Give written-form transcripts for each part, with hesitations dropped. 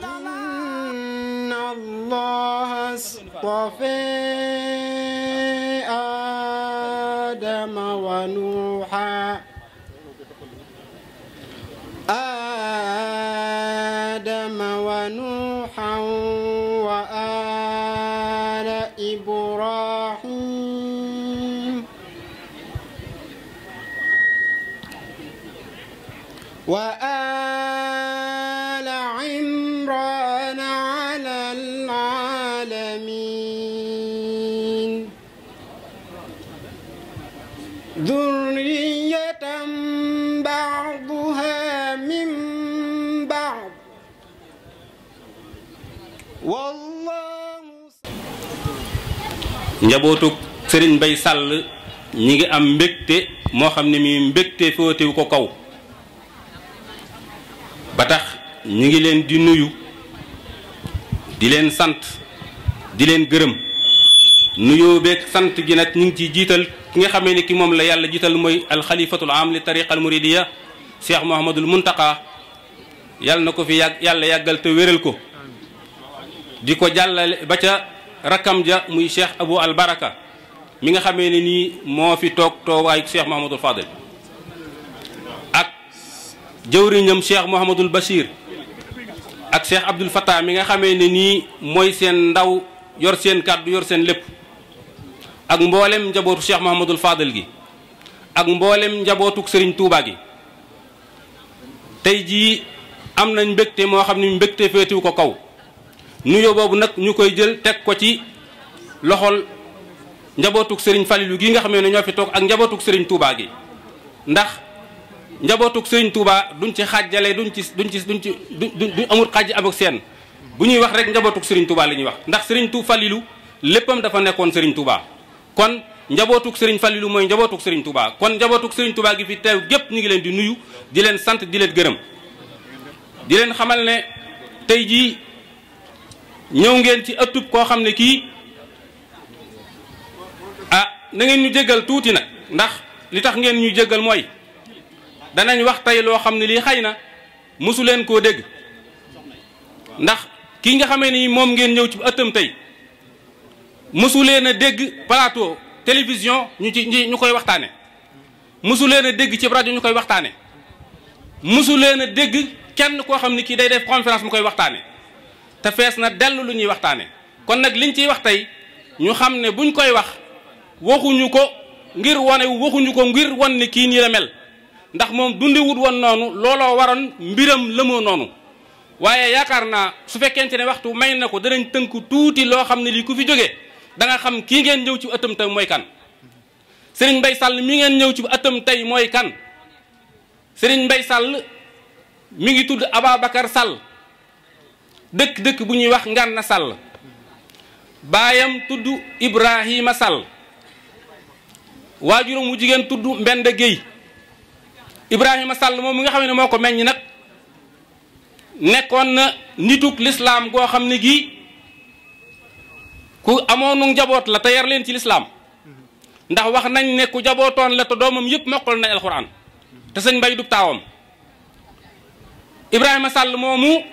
إن الله اصطفى آدم ونوحا وآل إبراهيم وآل عمران على العالمين ذرية بعضها من بعض والله. njabootuk Serigne Mbaye Sall ñi ngi am mbégte moo xam ne mi mbégte footewu ko kaw ba tax ñu ngi leen di nuyu di leen sant di leen gërëm nuyoo beeg sant gi nag ñu ngi ciy jiital ki nga xamee ni ki moom la yàlla jiital mooy alxalifatul am li tariqa al muridiya Cheikh Mouhamadul Muntaqa yàlla na ko fi yàlla yàggal te wéral ko di ko jàllale ba ca rakkam ja muy Cheikh Abou al Baraka mi nga xamee ne nii moo fi toog toogaayu Cheikh Mouhamadul Fadel ak jëwriñam Cheikh Mouhamadul Bachir ak Cheikh Abdoul Fattah mi nga xamee ne nii mooy seen ndaw yor seen kàddu yor seen lépp ak mboolem njabootu Cheikh Mouhamadul Fadel gi ak mboolem njabootuk Serigne Touba gi tey jii am nañ mbégte moo xam ne mbégte féetiwu ko kaw nuyoo boobu nag ñu koy jël teg ko ci loxol njabootuk Serigne Falilou gi nga xamee ne ñoo fi toog ak njabootuk Serigne Touba gi ndax njabootuk Serigne Touba duñ ci xàjjale duñ amul xàjj am ak seen bu ñuy wax rek njabootuk Serigne Touba la ñuy wax ndax Serigne Touba Falilou léppam dafa nekkoon Serigne Touba kon njabootuk Serigne Falilou mooy njabootuk Serigne Touba kon njabootuk Serigne Touba gi fi teew gépp ñu ngi leen di nuyu di leen sant di leen gërëm di leen xamal ne tey jii ñëw ngeen ci ëttub koo xam ne kii na ngeen ñu jéggal tuuti nag ndax li tax ngeen ñu jéggal mooy danañ wax tey loo xam ne lii xëy na mosu leen koo dégg ndax kii nga xamee ni moom ngeen ñëw ci ëttam tey mosu leen a dégg plateau télévision ñu koy waxtaane mosu leen a dégg ci rajo ñu koy waxtaane mosu leen a dégg kenn koo xam ne kii day def conférence mu koy waxtaane te fees na dell lu ñuy waxtaane kon nag liñ ciy wax tey ñu xam ne buñ koy wax waxuñu ko ngir wane waxuñu ko ngir wan ne kii nii la mel ndax moom dundi wut woon noonu looloo waroon mbiram lëmoo noonu waaye yaakaar naa su fekkente ne waxtu may na ko danañ tënk tuuti loo xam ne lii ku fi jógee da nga xam kii ngeen ñëw ci ëttam tey mooy kan Serigne Mbaye Sall mi ngeen ñëw ci ëttam tey mooy kan Serigne Mbaye Sall mi ngi tudd Ababacar Sall dëkk bu ñuy wax Ngana Sall baayam tudd Ibrahima Sall waajuram mu jigéen tudd Mbenda Gueye Ibrahima Sall moom mi nga xam ne moo ko meññ nag nekkoon na nituk lislaam goo xam ne gii ku amoonu njaboot la te yar leen ci lislaam ndax wax nañ ne ku jabootoon la te doomam yëpp mokkal nañ alxuraan te sëñ Mbay du taawam Ibrahima Sall moomu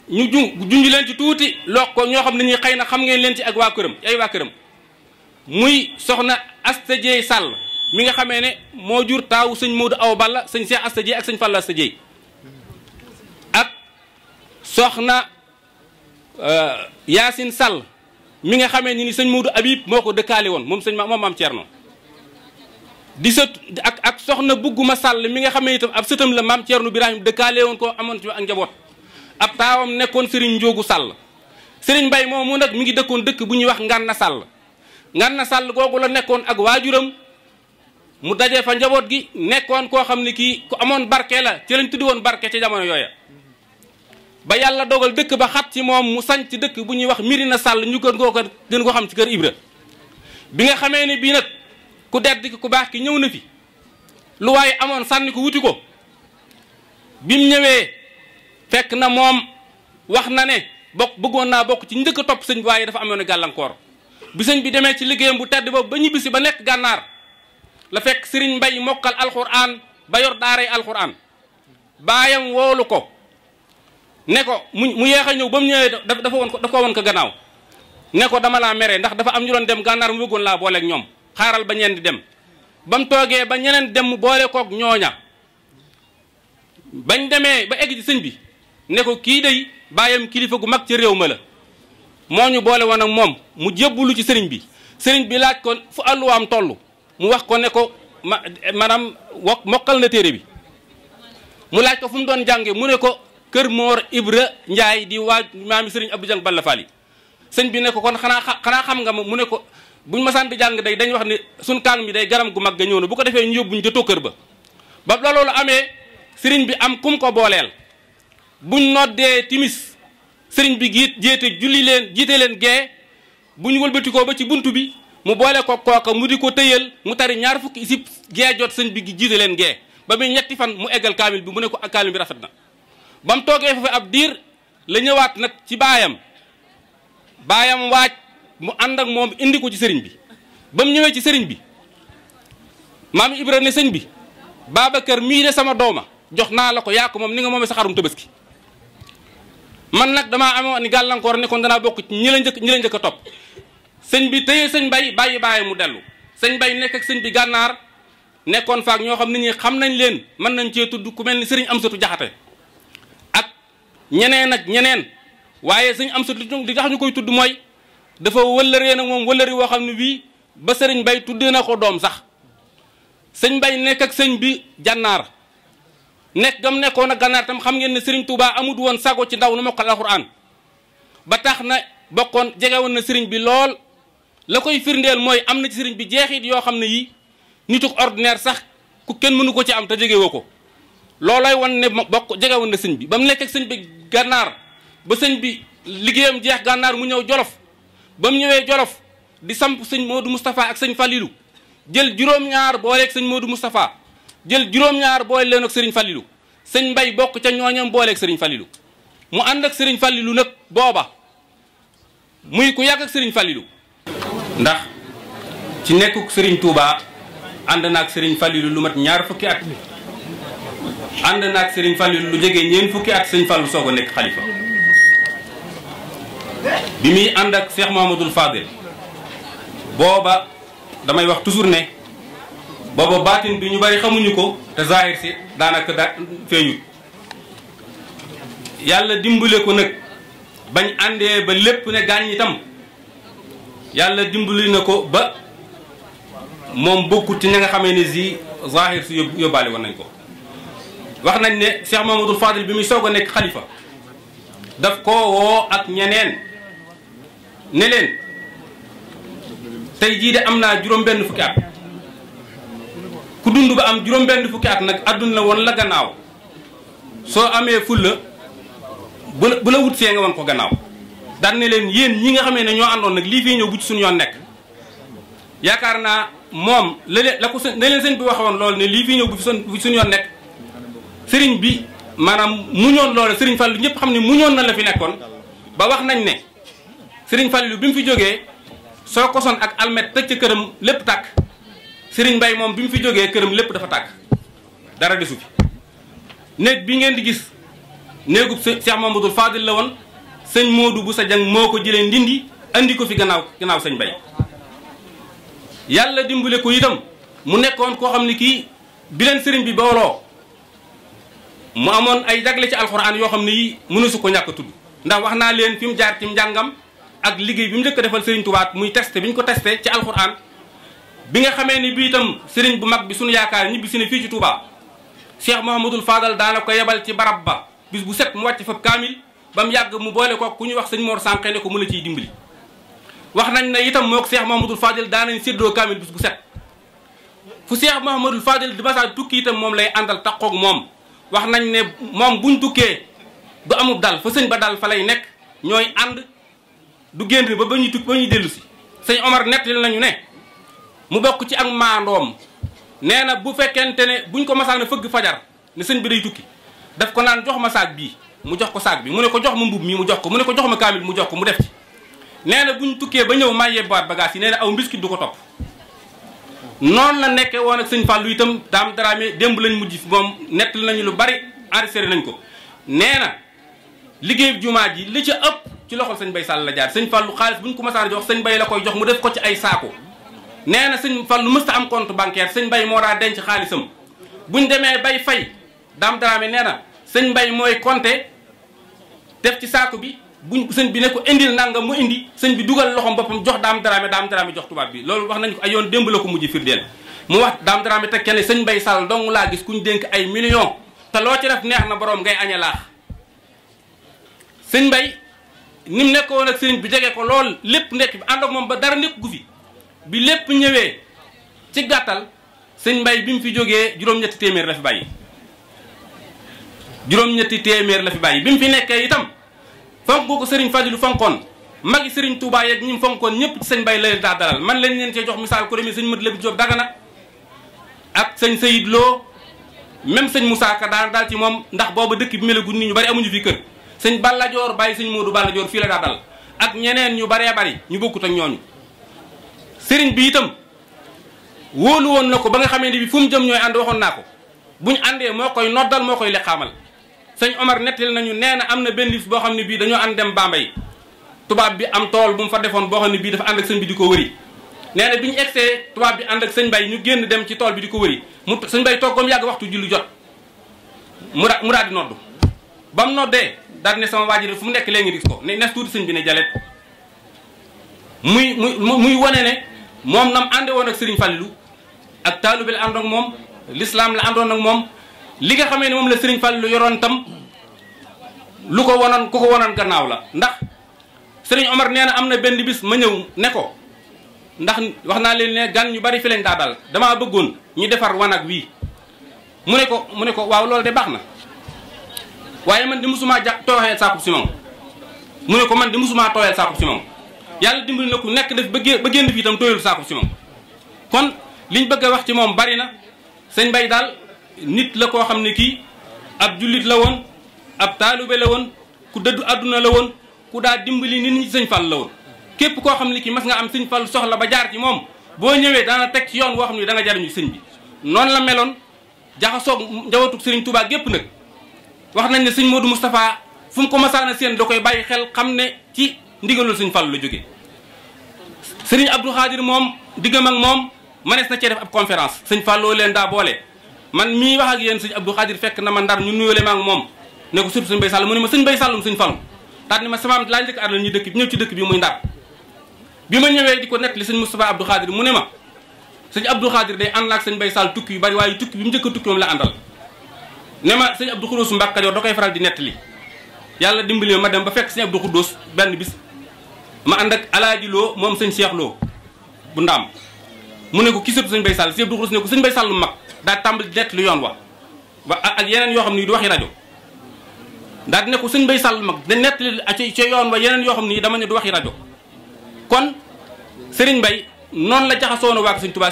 ñu junj leen ci tuuti loo ko ñoo xam ne ñi xëy na xam ngeen leen ci ak waa këram ay waa këram muy soxna Asta Dieye Sall mi nga xamee ne moo jur taawu sëñ Modou Awa Balla sëñ Cheikh Asta Dieye ak sëñ Fallou Asta Dieye ak soxna Yacine Sall mi nga xamee ni sëñ Modou Habib moo ko dëkkaale woon moom maam Thierno di sët ak soxna Bugguma Sall mi nga xamee itam ab sëtam la maam Thierno Birahim dëkkaale woon ko amoon ci ak njaboot ab taawam nekkoon Serigne Ndiogu Sall Serigne Mbaye moomu nag mi ngi dëkkoon dëkk bu ñuy wax Ngana Sall Ngana Sall googu la nekkoon ak waajuram mu dajee fa njaboot gi nekkoon koo xam ne kii ku amoon barke la ci lañ tuddi woon barke ca jamono yooya ba yàlla dogal dëkk ba xat ci moom mu sañ ci dëkk bu ñuy wax Mirina Sall ñu gën koo xam ci kër Ibra bi nga xamee ne bii nag ku dedd ki ku baax ki ñëw na fi lu waaye amoon sànni ko wuti ko bi mu ñëwee fekk na moom wax na ne bëggoon naa bokk ci njëkk a topp sëñ bi waaye dafa amoon gàllankoor bi sëñ bi demee ci liggéeyam bu tedd boobu ba ñibbisi ba nekk gànnaar la fekk sëriñ Mbay mokkal alxuraan ba yor daaray alxuraan baayam woolu ko ne ko mu yeex a ñëw ba mu ñëwee dafa ko woon ko gannaaw ne ko dama laa mere ndax dafa am ñu doon dem gànnaar mu bëggoon laa booleeg ñoom xaaral ba ñeen di dem ba mu toogee ba ñeneen dem mu boole koog ñooña bañ demee ba egg ci sëñ bi ne ko kii day baayam kilifa gu mag ci réew ma la moo ñu boole woon ak moom mu jébbalu ci sëriñ bi laaj ko fu àlluwaam toll mu wax ko ne ko maanaam mokkal na téere bi mu laaj ko fu mu doon jànge mu ne ko kër Moor Ibra Njaay di waa maami sëriñ Abdou Jang Balla Faali sëñ bi ne ko kon xanaa xam nga ma mu ne ko buñ masaan di jàng day dañuy wax ne suñ kaan mi day garam gu mag ga ñëw na bu ko defee ñu yóbbuñ jotoo kër ba loolu amee sëriñ bi am kum ko booleel buñ noddee timis sëriñ bi jiite leen gee bu ñu wëlbatikoo ba ci buntu bi mu boole ko kooka mu di ko tëyal mu tari ñaar fukki isib gee jot sëñ bi jiite leen gee ba muy ñetti fan mu eggal kaamil bi mu ne ko ak kaamil bi rafet na ba mu toogee foofu ab diir la ñëwaat nag ci baayam waaj mu ànd ak moom indi ko ci sëriñ bi ba mu ñëwee ci sëriñ bi maam Ibra ne sëñ bi Babacar mii de sama dooma jox naa la ko yaa ko moom ni nga moomee sa xarum Tabaski man nag damaa amoon ni gàllankoor ne kon danaa bokk ci ñi la njëkk a topp sëñ bi téye sëñ Bay bàyyi mu dellu sëñ Bay nekk ak sëñ bi gànnaar nekkoon faak ñoo xam ne ñi xam nañ leen mën nañ cee tudd ku mel ni sëriñ Amsatu Jaxate ak ñeneen waaye sëñ Amsatu li tax ñu koy tudd mooy dafa wëllëree nag moom wëllëri woo xam ne bii ba sëriñ Bay tuddee na ko doom sax sëñ Bay nekk ak sëñ bi jànnaar nekk gam nekkoon ak gànnaar tam xam ngeen ne sëriñ Touba amut woon sago ci ndaw nu mokkal alxuraan ba tax na bokkoon jege woon na sëriñ bi lool la koy firndeel mooy am na ci sëriñ bi jeexit yoo xam ne yi nituk ordinaire sax ku kenn mënu ko ci am te jege woo ko loolooy wan ne jege woon na sëñ bi ba mu nekk ak sëñ bi gànnaar ba sëñ bi liggéeyam jeex gànnaar mu ñëw Jolof ba mu ñëwee Jolof di samp sëñ Modou Moustapha ak sëñ Falilou jël juróom-ñaar booleeg sëñ Modou Moustapha jël juróom-ñaar boole leen ak sëriñ Falilou sëñ Mbay bokk ca ñooñam booleeg sëriñ Falilou mu ànd ak sëriñ Falilou nag booba muy ku yàgg ak sëriñ Falilou ndax ci nekkuk sëriñ Touba ànd na ak sëriñ Falilou lu mat ñaar fukki at ànd na ak sëriñ Falilou lu jege ñeent fukki at sëñ Fallu soog a nekk xalifa bi muy ànd ak Cheikh Mouhamadoul Fadel booba damay wax toujours ne booba baatin bi ñu bari xamuñu ko te zahir si daanaka feeñut yàlla dimbale ko nag bañ àndee ba lépp ne gaañ itam yàlla dimbali na ko ba moom bokkut ci ña nga xamee ne si zahir si yóbbaale woon nañ ko wax nañ ne Cheikh Mouhamadoul Fadel bi muy soog a nekk xalifa daf ko woo ak ñeneen ne leen tey jii de am naa juróom-benn fukki at ku dund ba am juróom-benn fukki at nag adduna woon la gannaaw soo amee fulla bu la wut see nga woon ko gannaaw daan ne leen yéen ñi nga xamee ne ñoo àndoon nag lii fii ñëw bu ci suñu yoon nekk yaakaar naa moom la leen sëñ bi waxoon loolu ne lii fii ñëw bu ci suñu yoon nekk sëriñ bi maanaam muñoon loolu sëriñ Fallu ñëpp xam ne muñoon na la fi nekkoon ba wax nañ ne sëriñ Fallu bi mu fi jógee soo kosoon ak almet tëj ca këram lépp tàkk sëriñ Mbay moom bi mu fi jógee këram lépp dafa tàkk dara desu fi néeg bi ngeen di gis néegub Cheikh Mouhamadoul Fadil la woon sëñ Modou bu sa jang moo ko jëlee ndindi andi ko fi gannaaw sëñ Mbay yàlla dimbale ko itam mu nekkoon koo xam ne kii bi leen sëriñ bi booloo mu amoon ay jagle ci alxuraan yoo xam ne yi mënu su ko ñàkk a tudd ndax wax naa leen fi mu jaar ci njàngam ak liggéey bi mu njëkk a defal sëriñ Tuubaa muy testé bi ñu ko testé ci alxuraan bi nga xamee ni bi itam sëriñ bu mag bi suñu yaakaar ñibbi si ne fii ci Touba Cheikh Mouhamadoul Fadal daana ko yebal ci barab ba bis bu set mu wàcc fa kaamil ba mu yàgg mu boole ko ku ñuy wax sëñ Mor Sànqe ne ko mu la ciy dimbali wax nañ ne itam moo ko Cheikh Mouhamadoul Fadal daanañ séddoo kaamil bis bu set fu Cheikh Mouhamadoul Fadal di masa tukki itam moom lay àndal taqoog moom wax nañ ne moom buñ tukkee du amul dal fa sëñ ba dal fa lay nekk ñooy ànd du génn ba ñuy tukki ba ñuy dellu si sëñ Omar nettali nañu ne mu bokk ci ak maandoom nee na bu fekkente ne buñ ko masaan a fëgg fajar ne sëñ bi day tukki daf ko naan jox ma saag bii mu jox ko saag bi mu ne ko jox ma mbub mii mu jox ko mu ne ko jox ma kaamil mu jox ko mu def ci nee na buñ tukkee ba ñëw maa yebbaat bagage yi nee na aw mbiskit du ko topp noonu la nekkee woon ak sëñ Fallou itam Dame Dramé démb lañ mujj moom nettali nañu lu bari enregistré nañ ko nee na liggéey jumaa ji li ca ëpp ci loxol sëñ Bay Sall la jaar sëñ Fallou xaalis bu ñu ko masaan jox sëñ Bay la koy jox mu def ko ci ay saako nee na sëñ Fallou mësta am compte bancaire sëñ Bay moo daa denc xaalisam buñ demee bay fay Dame Dramé nee na sëñ Bay mooy compter def ci saako bi buñ sëñ bi ne ko indil nangam mu indi sëñ bi dugal loxom boppam jox Dame Dramé jox tubaab bi loolu wax nañu ko ay yoon démb la ko mujj firdeel mu wax Dame Dramé teg kenn sëñ Bay Sall dong laa gis kuñ dénk ay millions te loo ci def neex na borom ngay aña laax sëñ Bay ni mu nekkoon ak sëriñ bi jege ko lool lépp nekk bi ànd ak moom ba dara nekk gu fi bi lépp ñëwee ci gàttal sëñ Bay bi mu fi jógee juróom-ñetti téeméer la fi bàyyi juróom-ñetti téeméer la fi bàyyi bi mu fi nekkee itam fonk ko sëriñ Fadilu fonkoon magi sëriñ Touba yeeg ñi mu fonkoon ñëpp ci sëñ Bay la leen daa dalal man lañ leen cee jox misaal ko demee sëñ Mat Labi Jóob Dagana ak sëñ Sayid Lo même sëñ Moussa Ka daan daal ci moom ndax booba dëkk bi melagu nit ñu bari amuñu fi kër sëñ Balla Joor bàyyi sëñ Moodu Balla Joor fii la daa dal ak ñeneen ñu baree bari ñu bokkut ak ñooñu sëriñ bi itam wóolu woon na ko ba nga xamee ne bi fu mu jëm ñooy ànd waxoon naa ko buñ àndee moo koy noddal moo koy leqaamal sëñ Omar nettali nañu nee na am na benn bis boo xam ne bii dañoo ànd dem Bambey tubaab bi am tool bu mu fa defoon boo xam ne bii dafa ànd ak sëñ bi di ko wëri nee na bi ñu egsee tubaab bi ànd ak sëñ Bay ñu génn dem ci tool bi di ko wëri mu sëñ Bay toog ba mu yàgg waxtu julli jot mu daal di noddu ba mu noddee daal ne sama waajur fu mu nekk léegi gis ko ne nes tuuti sëñ bi ne jalet muy wane ne moom nam ànde woon ak Sëriñ Fallilu ak taalube la àndoon ak moom l'islam la àndoon ak moom li nga xamee ne moom la Sëriñ Fallilu yoroon tam lu ko wonoon ku ko wonoon gannaaw la ndax Sëriñ Omar nee na am na benn bis ma ñëw ne ko ndax wax naa leen ne gan ñu bari fi lañ daa dal damaa bëggoon ñu defar wanag wii mu ne ko waaw loolu de baax na waaye man di musuma tooyal saakub ciment mu ne ko man di musuma tooyal saakub ciment yàlla dimbali na ku nekk def ba génn fii itam tooyal saakub ciment kon liñ bëgg a wax ci moom bari na sëñ Bay daal nit la koo xam ne kii ab jullit la woon ab taalube la woon ku dëddu àdduna la woon ku daa dimbali nit ñi sëñ Fall la woon képp koo xam ne kii mas nga am sëñ Fall soxla ba jaar ci moom boo ñëwee daana teg ci yoon woo xam ne da nga jariñu sëñ bi noonu la meloon jaxasoog njabootu Sëriñ Tuubaa gépp nag wax nañ ne sëñ Modou Moustapha fu mu ko masaana seen da koy bàyyi xel xam ne ci ndigalul sëñ Fall la jóge sëriñ Abdou Khadir moom diggam ak moom manees na cee def ab conférence sëñ Fall loo leen daa boole man mii wax ak yéen sëñ Abdou Khadir fekk na ma Ndar ñu nuyoo ma ak moom ne ko surtout sëñ Bay Sall mu ne ma sëñ Bay Sallum sëñ Fallu daal ni ma samaam laa njëkk àndal ñu dëkk bi ñëw ci dëkk bi muy Ndar bi ma ñëwee di ko nettali sëñ Moustapha Abdou Khadir mu ne ma sëñ Abdou Khadir day ànd ak sëñ Bay Sall tukki yu bari waaye tukki bi mu njëkk a tukki moom la àndal ne ma sëñ Abdou Khoudous Mbacke Kajoor da koy faral di nettali yàlla dimbali ma dem ba fekk sëñ Abdou Khoudous benn bis ma ànd ak Alaaji Lo moom sëñ Cheikh Lo bu ndaam mu ne ko ki sëtu sëñ Bay Sall sëñ Abdou Khoudous ne ko sëñ Bay Sall lu mag daa tàmbali di nettali yoon wa ak yeneen yoo xam ni du waxi rajo daal di ne ko sëñ Bay Sall mag da nettali ci yoon wa yeneen yoo xam ni dama ne du waxi rajo kon Sëriñ Bay noonu la jaxasoo na waa sëñ Tuubaa.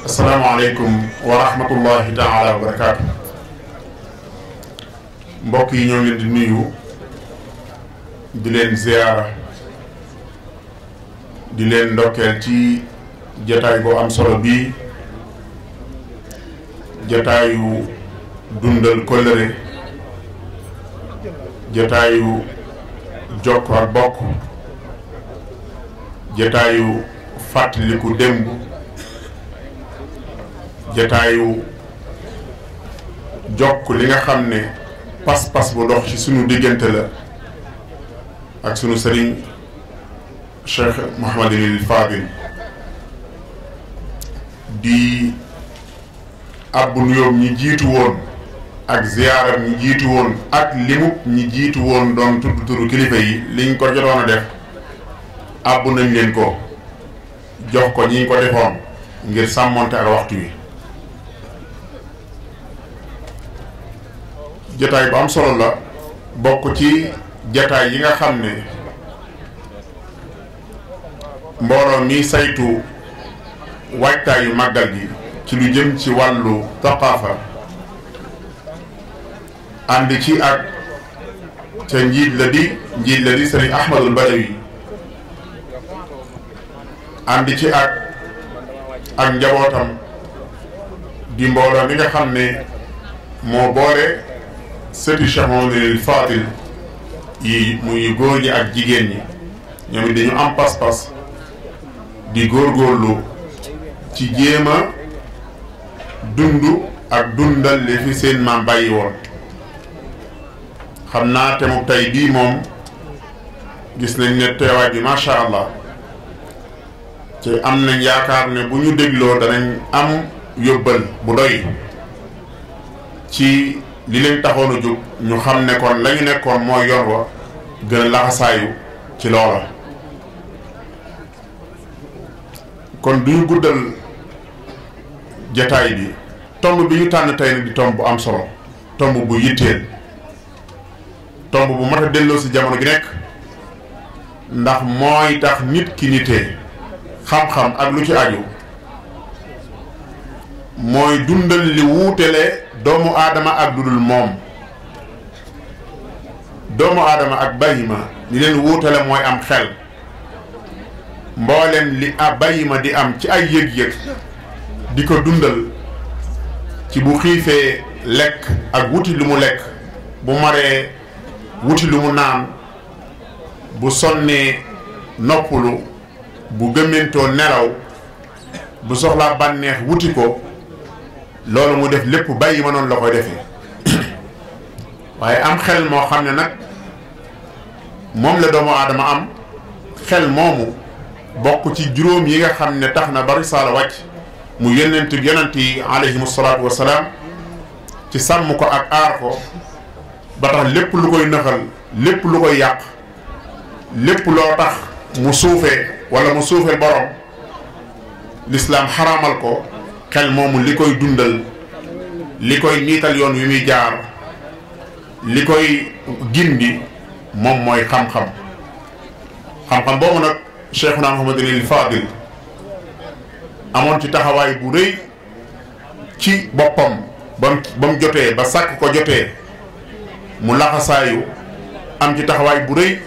asalaamaaleykum wa rahmatullahi taala wa barakaatu. mbokk yi ñoo ngi leen di nuyu di leen ziyaara di leen ndokkeel ci jataay boo am solo bii jataayu dundal kóllëre jataayu jokk ak bokk jataayu fàttaliku démb jataayu jokk li nga xam ne pas-pas bu dox ci sunu diggante la ak sunu sëriñ Cheikh Mouhamadul Fadil di abbu nuyoom ñi jiitu woon ak ziyaaram ñi jiitu woon ak limub ñi jiitu woon doon tudd turu kilifa yi liñ ko jotoon a def abbu nañ leen ko jox ko ñi ko defoon ngir sàmmonte ak waxtu wi jataay bu am solo la bokk ci jataay yi nga xam ne mbooloo mi saytu waajtaayu màggal gi ci lu jëm ci wàllu thaqaafa ànd ci ak ca njiit la di sëriñ Ahmadul Badawi ànd ci ak ak njabootam di mbooloo mi nga xam ne moo boole sëti Cheikh Mouhamadoul Fadil yi muy góor ñi ak jigéen ñi ñoom it dañu am pas-pas di góorgóorlu ci jéem a dund ak dundal li fi seen maam bàyyi woon. xam naa te mu tey bii moom gis nañ ne teewaay bi macha allah te am nañ yaakaar ne bu ñu dégloo danañ am yóbbal bu doy ci li leen taxoon a jóg ñu xam ne kon la ñu nekkoon mooy yoon wa gën a laxasaayu ci loola. kon du ñu guddal jataay bi tomb bi ñu tànn tey nag di tomb bu am solo tomb bu yitteel tomb bu mat a delloo si jamono gi nekk ndax mooy tax nit ki nitee xam-xam ak lu ci aju mooy dundal li wuutele doomu aadama ak dudul moom. doomu aadama ak bayima li leen wuutele mooy am xel. mboolem li bayima di am ci ay yëg-yëg di ko dundal ci bu xiifee lekk ak wuti lu mu lekk, bu maree wuti lu mu naan, bu sonnee noppalu, bu gëmmentoo nelaw, bu soxlaa bànneex wuti ko, loolu mu def lépp bàyyi ma noonu la koy defee. waaye am xel moo xam ne nag moom la doomu aadama am, xel moomu bokk ci juróom yi nga xam ne tax na ba risaala wàcc mu yonent yi alayhimu salaatu wasalaam ci sàmm ko ak aar ko ba tax lépp lu koy nëxal, lépp lu koy yàq, lépp loo tax mu suufee wala mu suufee borom, lislaam xaraamal ko. xel moomu li koy dundal, li koy niital yoon wi muy jaar, li koy gindi moom mooy xam-xam. xam-xam boobu nag Cheikhuna Mouhamadoul Fadil amoon ci taxawaay bu rëy ci boppam ba mu jotee ba sàkk ko jotee mu laxasaayu am ci taxawaay bu rëy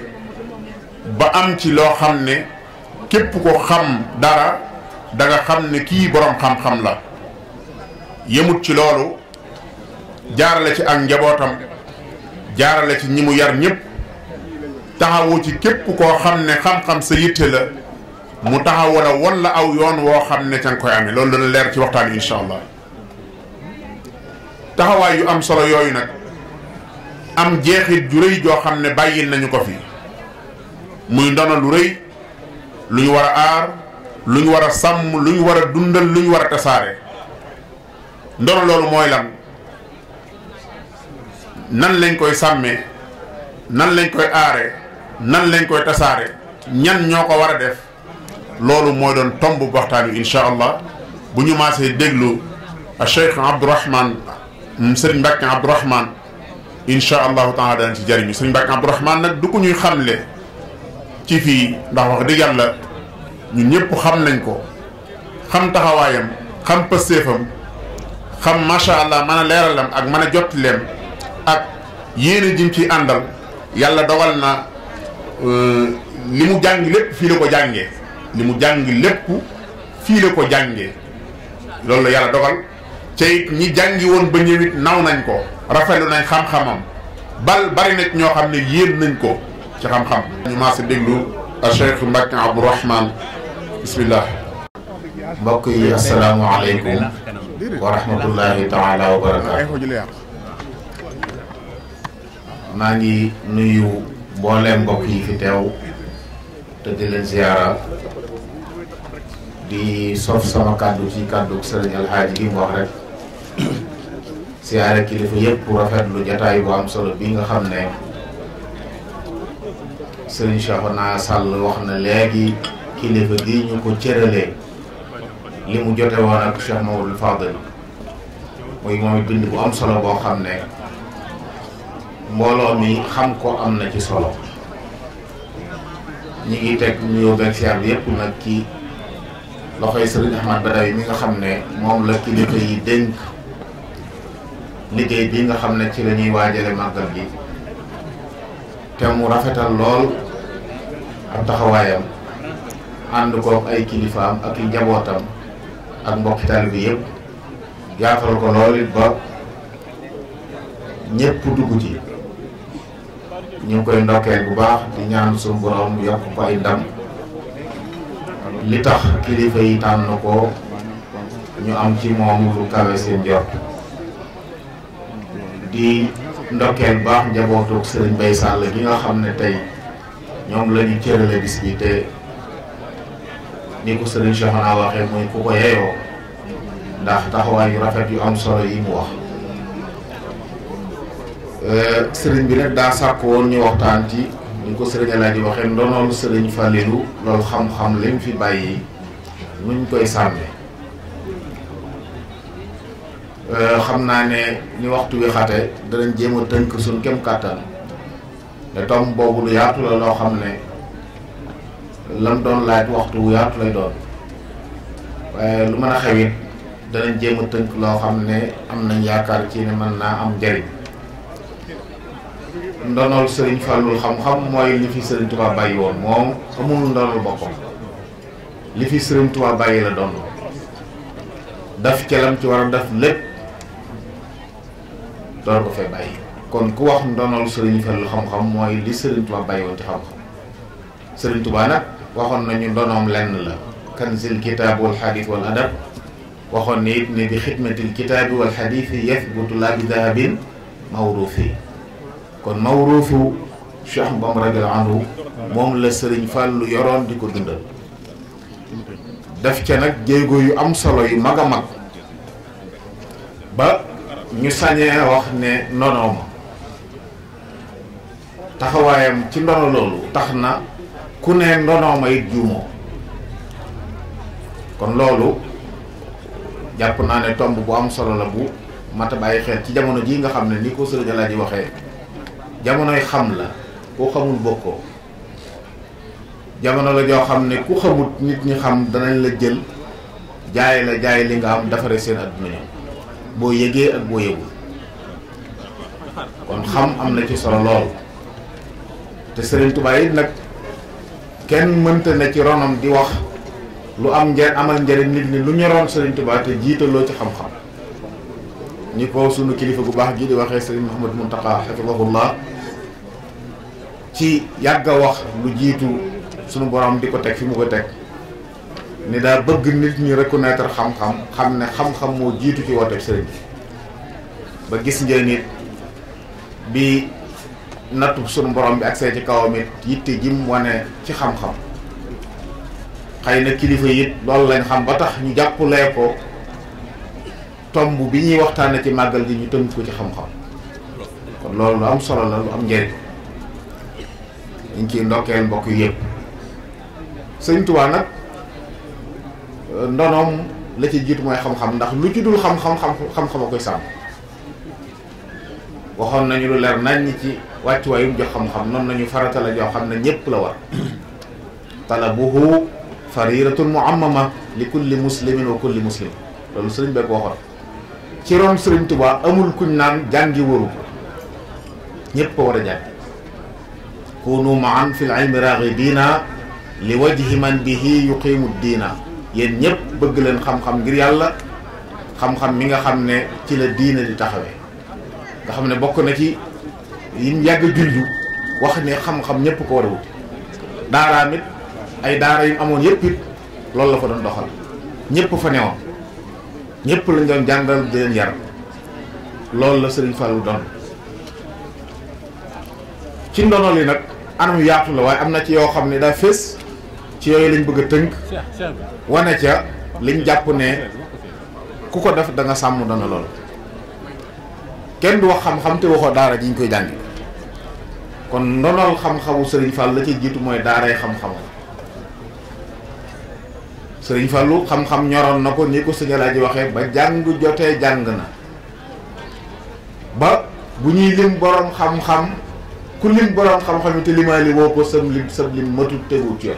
ba am ci loo xam ne képp ko xam dara da nga xam ne kii boroom xam-xam la. yemut ci loolu, jaarale ci ak njabootam, jaarale ci ñi mu yar ñëpp, taxawu ci képp koo xam ne xam-xam sa yitte la, mu taxawu la walla aw yoon woo xam ne ca nga koy amee. loolu dana leer ci waxtaan wi incha allah. taxawaay yu am solo yooyu nag am jeexit ju rëy joo xam ne bàyyil nañu ko fi, muy ndono lu rëy lu ñu war a aar, lu ñu war a sàmm, lu ñu war a dundal, lu ñu war a tasaare. ndono loolu mooy lan, nan lañ koy sàmmee, nan lañ koy aare, nan lañ koy tasaare, ñan ñoo ko war a def. loolu mooy doon tomb waxtaan wi incha allah bu ñu maasee déglu a Cheikh Abdourahman Sëriñ Mbàkke Abdourahman incha allahu taala daan ci jëriñu. Sëriñ Mbàkke Abdourahman nag du ko ñuy xamle ci fii, ndax wax dëgg yàlla ñun ñëpp xam nañ ko, xam taxawaayam, xam pëstéefam, xam macha allah mën a leeralam ak mën a jottileem ak yéene jim ci àndal. yàlla dogal na li mu jàng lépp fii la ko jàngee, li mu jàng lépp fii la ko jàngee. loolu la yàlla dogal ca it ñi jàngi woon ba ñëwit naw nañ ko, rafetlu nañ xam-xamam, bari na ñoo xam ne yéen nañ ko ci xam-xam. ñu maa si déglu a Cheikh Mbacke Abdourahman, bismillah. mbokk yi asalaamaaleykum wa rahmatullahi taala wa barakaatu. maa ngi nuyu mbooleem mbokk yi fi teew te di leen ziyaara, di sof sama kàddu ci kàddu sëriñ Alxaaji gi mu wax rek. ziyaara kilifa yëpp rafetlu jataay bu am solo bi nga xam ne sëriñ Cheikhouna Sall wax na léegi kilifa gi ñu ko cëralee li mu jote woon ak Cheikh Mouhamadoul Fadil muy moom it bind bu am solo boo xam ne mbooloo mi xam ko am na ci solo. ñi ngi teg nuyoo beeg siyaar bi yëpp nag ci loxoy Sëriñ Ahmad Badawi mi nga xam ne moom la kilifa yi dénk liggéey bi nga xam ne ci la ñuy waajale màggal gi, te mu rafetal lool ab taxawaayam ànd kook ay kilifaam ak i njabootam ak mbokki taalibe bi yëpp yaatal ko lool it ba ñëpp dugg ci. ñu ngi koy ndokkeel bu baax di ñaan suñu borom yokk ko ay ndam li tax kilifa yi tànn ko ñu am ci moom lu kawe seen jot di ndokkeel bu baax njabootu Serigne Baye Sall gi nga xam ne tey ñoom la ñu cërale bis bi te ni ko Serigne Cheikhouna waxee muy ku ko yeyoo ndax taxawaay yu rafet yu am solo yi mu wax. Sëriñ bi nag daa sàkk woon ñu waxtaan ci ni ko sëriñ Alaaji waxee ndonoolu sëriñ Falilu loolu xam-xam lañ fi bàyyi nuñ koy sàmme xam naa ne ni waxtu wi xate danañ jéem a tënk suñ kem kàttan te tom boobu lu yaatu la loo xam ne lam doon laaj waxtu wu yaatu lay doon waaye lu mën a xewit danañ jéem a tënk loo xam ne am nañ yaakaar ci ne mën naa am njariñ. ndonol Sëriñ Fallou xam-xam mooy li fi Sëriñ Tuubaa bàyyi woon moom amul ndonol boppam li fi Sëriñ Tuubaa bàyyi la doon daf celam ci war a def lépp door ko fee bàyyi kon ku wax ndonol Sëriñ Fallou xam-xam mooy li Sëriñ Tuubaa bàyyi woon ci xam-xam Sëriñ Tuubaa nag waxoon nañu ndonoom lenn la kanzil kitaab wal xadiis wal adab waxoon ne it ne bi xidmatil kitaabi wal xadiis yathbutu laa bi dahabin mawruufi kon mawruufu Cheikh Bamba radiyallaahu anhu moom la Sëriñ Fàllu yoroon di ko dundal def ca nag jéego yu am solo yu mag a mag ba ñu sañee wax ne ndonooma taxawaayam ci ndono loolu tax na ku ne ndonooma it juumoo kon loolu jàpp naa ne tomb bu am solo la bu mat a bàyyi xel ci jamono ji nga xam ne ni ko Sëriñ Alaaji waxee jamonoy xam la ku xamul bokkoo jamono la joo xam ne ku xamut nit ñi xam danañ la jël jaay li nga am defaree seen adduna ñoom boo yëgee ak boo yëgul kon xam am na ci solo lool te Sëriñ Tuubaa yi nag kenn mënta ne ci ronam di wax lu am amal njëriñ nit ñi lu ñoroon Sëriñ Tuubaa te jiitaloo ci xam-xam ni ko sunu kilifa gu baax gi di waxee Sëriñ Mouhamadou Mountakha hafizahullah ci yàgg a wax lu jiitu sunu borom di ko teg fi mu ko teg ni daa bëgg nit ñi reconnaître xam-xam xam ne xam-xam moo jiitu ci wooteeb sëriñ ba gis ngeen nit bi nattu sunu borom bi ak see ci kawam it yitte jim wane ci xam-xam xëy na kilifa it loolu lañ xam ba tax ñu jàppulee ko tomb bi ñuy waxtaane ci màggal gi ñu tënk ko ci xam-xam kon loolu lu am solo la lu am njëriñ ñu ngi ciy ndokkeel mbokk yi yëpp Sëriñ Tuubaa nag ndonoom la ci jiitu mooy xam-xam ndax lu ci dul xam-xam a koy sàmm waxoon nañu lu leer nañ ñi ci wàccuwaayum jox xam-xam noonu nañu farata la joo xam ne ñëpp la war talabuhu fariratun muammama li kulli muslimin wa kulli muslim loolu sëriñ bee ko waxoon ci ron Sëriñ Tuubaa amul kuñ naan jàngi waru ñëpp war a jàng kunu maan fi l ilmi raghibina li wajhi man bihi yuqimu diina yéen ñëpp bëgg leen xam-xam ngir yàlla xam-xam mi nga xam ne ci la diina di taxawee nga xam ne bokk na ci yim yàgg junju wax ne xam-xam ñëpp ko war a wuti daaraam it ay daara yu amoon yëpp it loolu la fa doon doxal ñëpp fa newoon ñëpp lañ doon jàngal di leen yar loolu la Sëriñ Fallu doon ci ndono li nag anam yaatu la waaye am na ci yoo xam ne daa fés ci yooyu lañ bëgg a tënk wane ca liñ jàpp ne ku ko def da nga sàmm dana lool kenn du wax xam-xam te waxoo daara ji ñu koy jàngi kon ndonol xam-xamu Sëriñ Fall la ci jiitu mooy daaray xam-xam Sëriñ Fallu xam-xam ñoroon na ko ni ko Sëriñ Alaaji waxee ba jàng jotee jàng na ba bu ñuy lim borom xam-xam ku lim borom xam-xam yi te limaali woo ko sab lim matut teguut ci yoon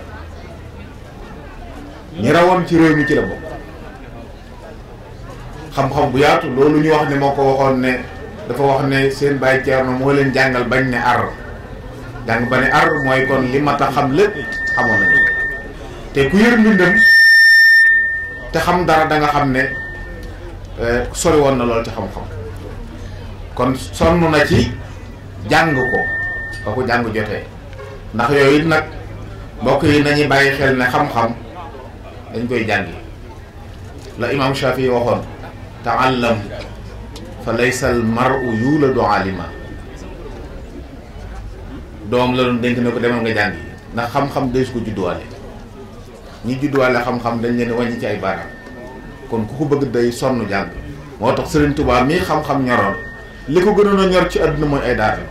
ñi rawoon ci réew mi ci la bokk xam-xam bu yaatu loolu ñu wax ne moo ko waxoon ne dafa wax ne seen baay Ceerno moo leen jàngal bañ ne ar jàng ba ne ar mooy kon li mat a xam lépp xamoon nañu te ku yër mbindam te xam dara da nga xam ne sori woon na lool ci xam-xam kon sonn na ci jàng ko ba ko jàng jotee ndax yooyu it nag mbokk yi nañuy bàyyi xel ne xam-xam dañ koy jàngi la imam Shafi waxoon ta'allam fa laysa al mar'u yuladu alima doom la doon dénk ne ko demal nga jàngi ndax xam-xam day su ko judduwaale ñi judduwaale xam-xam dañ leen wàññi ci ay baaraam kon ku ko bëgg day sonn jàng moo tax Sëriñ Tuubaa mii xam-xam ñoroon li ko gënoon a ñor ci àdduna mooy ay daara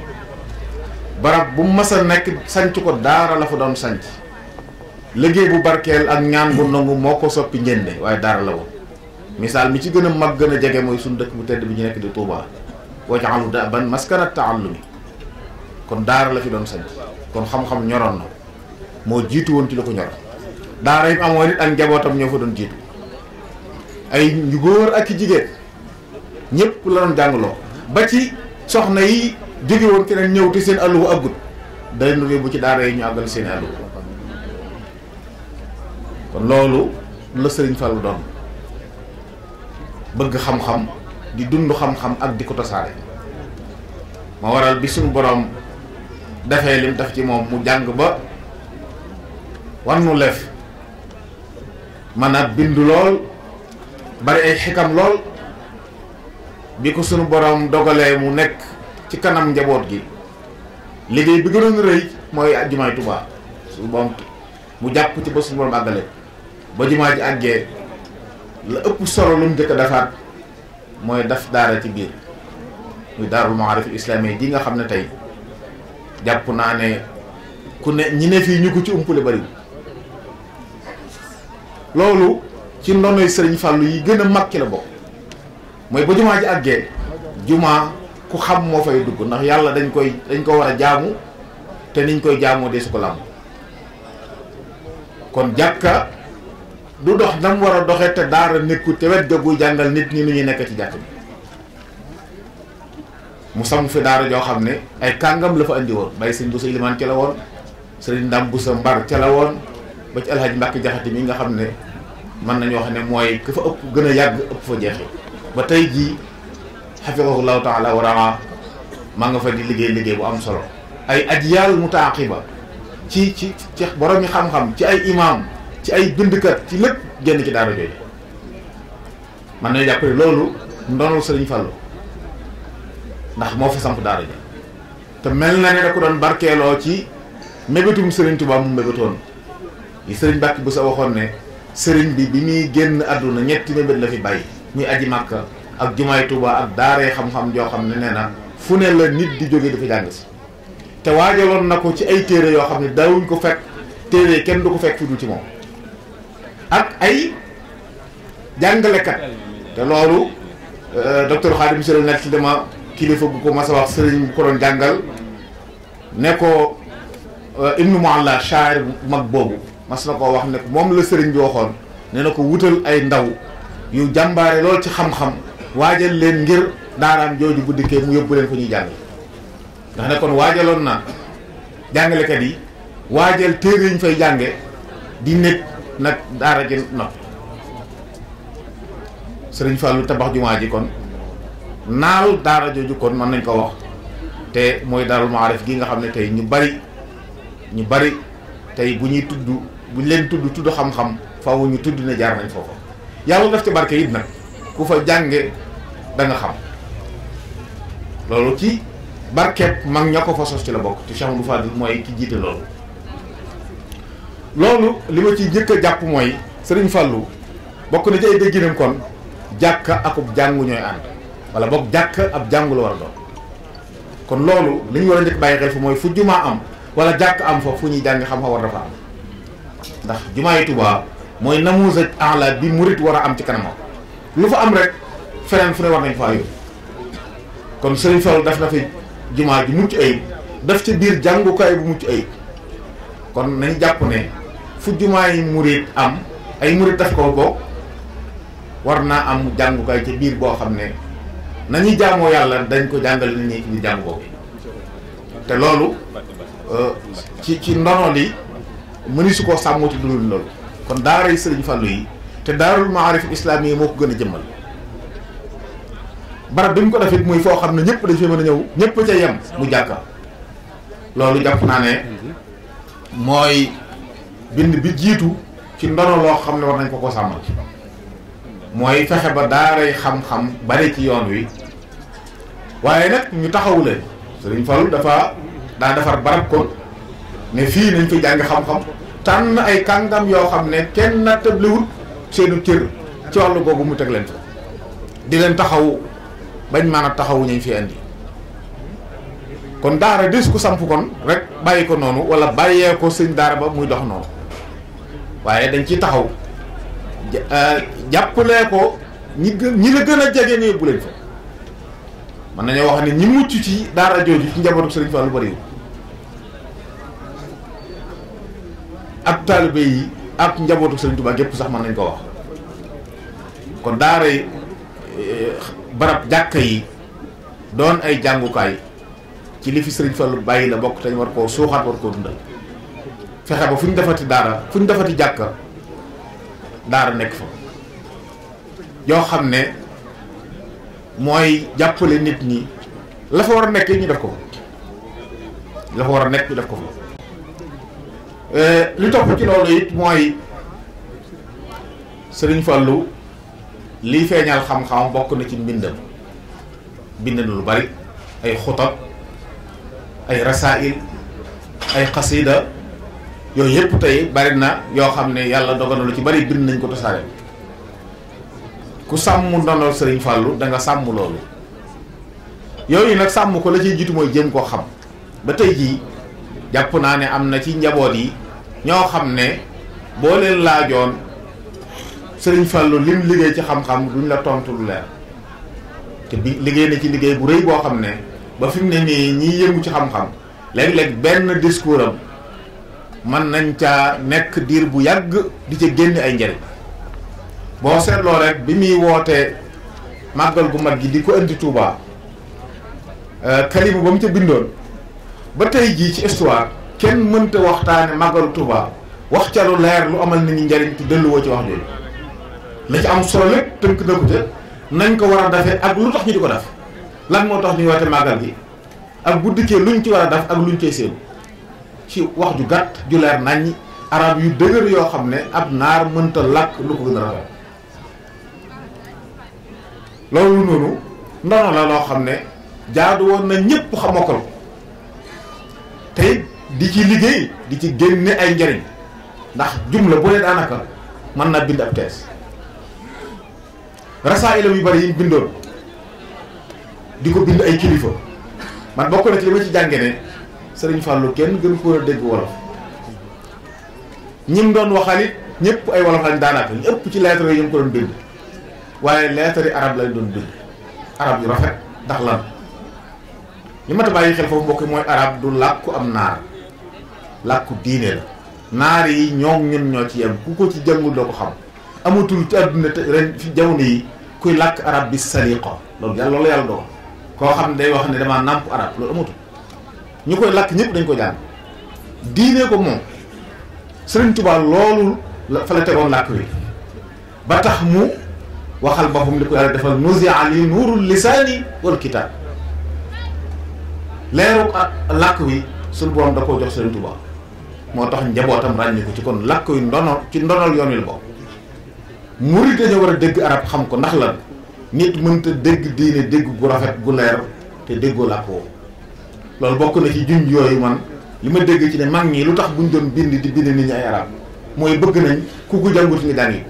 barab bu mas a nekk sanc ko daara la fa doon sanc liggéey bu barkeel ak ñaan bu nangu moo ko soppi njënde waaye daara la woon misaal mi ci gën a mag gën a jege mooy suñu dëkk bu tedd bi ñu nekk di Touba waj'alu da'ban maskana ta'allumi kon daara la fi doon sanc kon xam-xam ñoroon na moo jiitu woon ci la ko ñor daara yi amoon it ak njabootam ñoo fa doon jiitu ay ñu góor ak i jigéen ñëpp la doon jàngaloo ba ci soxna yi jóge woon keneen ñëw te seen alluwa aggut day nu yóbbu ci daara yi ñu àggal seen alluwa kon loolu la Sëriñ Fallu doon bëgg xam-xam di dund xam-xam ak di ko tasaare ma waral bi suñu borom defee lim def ci moom mu jàng ba war nu lef man a bind lool bari ay xikam lool bi ko sunu borom dogalee mu nekk ci kanam njaboot gi liggéey bi gënoon rëy mooy jumaay Tuubaa su borom mu jàpp ci ba suñu borom àggale ba jumaa ji àggee la ëpp solo lu mu njëkk a defaat mooy def daara ci biir muy daarul maarif islaami ji nga xam ne tey jàpp naa ne ku ne ñi ne fii ñu ko ci umpule bariwul loolu ci ndonoy Sëriñ Fallu yi gën a mag ci la bokk mooy ba jumaa ji àggee jumaa ku xam moo fay dugg ndax yàlla dañ ko war a jaamu te niñ koy jaamoo de su ko làmb kon jàkka du dox nam war a doxe te daara nekkul te wet ga guy jàngal nit ñi nu ñuy nekk ci jàkk bi mu sam fi daara joo xam ne ay kàngam la fa andi woon bay sëñ bu sa ilimaan ca la woon sëriñ Ndam bu sa mbar ca la woon ba ci alxaji Mbàkke Jaxate mi nga xam ne mën nañu wax ne mooy ku fa ëpp gën a yàgg ëpp fa jeexi ba tey jii xafidahullahu taala wa raa maa nga fa di liggéey bu am solo ay ajyaal mutaaqiba ci borom yi xam-xam ci ay imaam ci ay bindkat ci lépp génn ci daara jooju man nañu jàpp ne loolu ndonul Sëriñ Fallu ndax moo fa samp daara ji te mel na ne da ko doon barkeeloo ci mébétum Sëriñ Tuubaa mu mébétoon yi Sëriñ Mbàkke bu sa waxoon ne sëriñ bi muy génn àdduna ñetti mébét la fi bàyyi muy aji Màkka ak jumaay Tuubaa ak daaree xam-xam joo xam ne nee na fu ne la nit di jóge dafa jàng si te waajaloon na ko ci ay téere yoo xam ne daawuñ ko fekk téere kenn du ko fekk fi du ci moom ak ay jàngalekat te loolu docteur Khadim Sall nekk dama kilifa gu ko mas a wax sëriñ bu ko doon jàngal ne ko Ibnu Mualla shaa'ir bu mag boobu mas na koo wax ne moom la sëriñ bi waxoon ne na ko wutal ay ndaw yu jàmbaare lool ci xam-xam waajal leen ngir daaraam jooju bu dikkee mu yóbbu leen fa ñuy jàng ndax ne kon waajaloon na jàngalekat yi waajal téere yi ñu fay jànge di nekk nag daara ji noppi Sëriñ Fallu tabax jumaa ji kon naal daara jooju kon mën nañ ko wax te mooy daarul maarif gi nga xam ne tey ñu bari tey bu ñuy tudd bu ñu leen tudd xam-xam faaw ñu tudd ne jaar nañ foofa yàlla def ci barke it nag ku fa jànge da nga xam loolu ci barkeeb mag ña ko fa sos ci la bokk te Cheikh Amadou Fadil mooy ki jiite loolu li ma ci njëkk a jàpp mooy Sëriñ Fallu bokk na ci ay dégginam kon jàkka akub jàngu ñooy ànd wala boog jàkka ab jàngu la war a doon kon loolu li ñu war a njëkk bàyyi xel fa mooy fu jumaa am wala jàkk am fa fu ñuy jàng xam-xam war dafa am ndax jumaa yi Tuubaa mooy namuusaj ala bi murit war a am ci kanamam lu fa am rek feneen fu ne war nañ faa yóbbu kon Sëriñ Fallu daf na fi jumaa ji mucc ayib daf ci biir jàngukaay bu mucc ayib kon nañ jàpp ne fu jumaa yi murit am ay murit daf ko bokk war naa am jàngukaay ci biir boo xam ne nañuy jaamoo yàlla dañ ko jàngale nit ñi ci biir jàngu boobu te loolu ci ndono li mëni su koo sàmmati dulul loolu kon daara yi Sëriñ Fallu yi te daarul maarif islaam yi moo ko gën a jëmmal barab bi mu ko defit muy foo xam ne ñëpp dañ fi mën a ñëw ñëpp ca yem mu jàkka loolu jàpp naa ne mooy bind bi jiitu ci ndono loo xam ne war nañ ko sàmmal mooy fexe ba daaray xam-xam bari ci yoon wi waaye nag ñu taxawu leen Sëriñ Fallu daa defar barab kon ne fii nañ fi jàng xam-xam tànn ay kàngam yoo xam ne kenn na tëbliwut seenu cër ci wàllu googu mu teg leen fa di leen taxaw bañ mën a taxawu ñañ fi indi kon daara des ko samp kon rek bàyyi ko noonu wala bàyyee ko sëñ daara ba muy dox noonu waaye dañ ciy taxaw jàppalee ko ñi la gën a jege ne bu leen fa mën nañoo wax ne ñi mucc ci daara jooju ci njabootu Sëriñ Fallu bariwul ak taalibe yi ak njabootu Sëriñ Tuubaa gépp sax mën nañ ko wax kon daara yi barab jàkka yi doon ay jàngukaay ci li fi Sëriñ Fallu bàyyi la bokk te ñu war koo suuxaat war koo dundal fexe ba fu ñu defati daara fu ñu defati jàkka daara nekk fa yoo xam ne mooy jàppale nit ñi la fa war a nekk ñu def ko fa la fa war a nekk ñu def ko fa li topp ci loolu it mooy Sëriñ Fallu liy feeñal xam-xam bokk na ci mbindam bind na lu bari ay xutab ay rasail ay xasida yooyu yëpp tey bari na yoo xam ne yàlla dogal na lu ci bari bind nañ ko tasaare ku sàmm ndonol Sëriñ Fallu da nga sàmm loolu yooyu nag sàmm ko la ciy jiitu mooy jéem koo xam ba tey jii jàpp naa ne am na ci njaboot yi ñoo xam ne boo leen laajoon Sëriñ Fallu lim liggéey ci xam-xam duñ la tontu lu leer te bi liggéey na ci liggéey bu rëy boo xam ne ba fi mu ne nii ñiy yëngu ci xam-xam léeg-léeg benn discours am mën nañ caa nekk diir bu yàgg di ca génne ay njëriñ boo seetloo rek bi muy wootee màggal gu mag gi di ko indi Touba kalima ba mu ca bindoon ba tey jii ci histoire kenn mënta waxtaane màggalu Touba wax ca lu leer lu amal nit ñi njëriñ ci delluwoo ci wax jooju la ci am solo lépp tënk na ko ca nañ ko war a defee ak lu tax ñu di ko def lan moo tax ñuy woote màggal gi ak bu dikkee luñ ci war a def ak luñ cay séenu ci wax ju gàtt ju leer naññ arab yu dëgër yoo xam ne ab naar mënta làkk lu ko gën a rafet loolu noonu ndono la loo xam ne jaadu woon na ñëpp xamokkal ko te di ci liggéey di ci génne ay njëriñ ndax jumla bu ne daanaka mën naa bind ab tees rasaa'ilam yu bari yi bindoon di ko bind ay kilifa man bokk na ci li ma ci jànge ne Sëriñ Fallu kenn gën ko a dégg wolof ñim doon waxalit ñëpp ay wolof lañ daanaka li ëpp ci lettre yi ñu ko doon bind waaye lettre yi arab lañ doon bind arab yu rafet ndax lan li ma ta bàyyi xel foofu mbokk mooy arab du làkku am naar làkku diine la naar yi ñoom ñun ñoo ci yem ku ko ci jàngul doo ko xam amatul ci àdduna ren fi jamono yi kuy làkk arab bi saliqa loolu yàlla doo koo xam ne day wax ne damaa nàmp arab loolu amatul ñu koy làkk ñëpp dañ ko jàng diine ko moom Sëriñ Tuubaa loolu fa la tegoon làkk wi ba tax mu waxal boppam li ko yàlla defal nuzi'a li nuurul lisaani wal kitaab leeru làkk wi suñu borom da koo jox Sëriñ Tuubaa moo tax njabootam ràññi ko ci kon làkk wi ci ndonol yoon wi la bokk murid dañoo war a dégg arab xam ko ndax lan nit mënta dégg diine dégg gu rafet gu leer te déggoo làkk woowu loolu bokk na ci junj yooyu man li ma dégg ci ne mag ñi lu tax buñ doon bind di bind nit ñi ay arab mooy bëgg nañ ku ko jàngut nga jàngi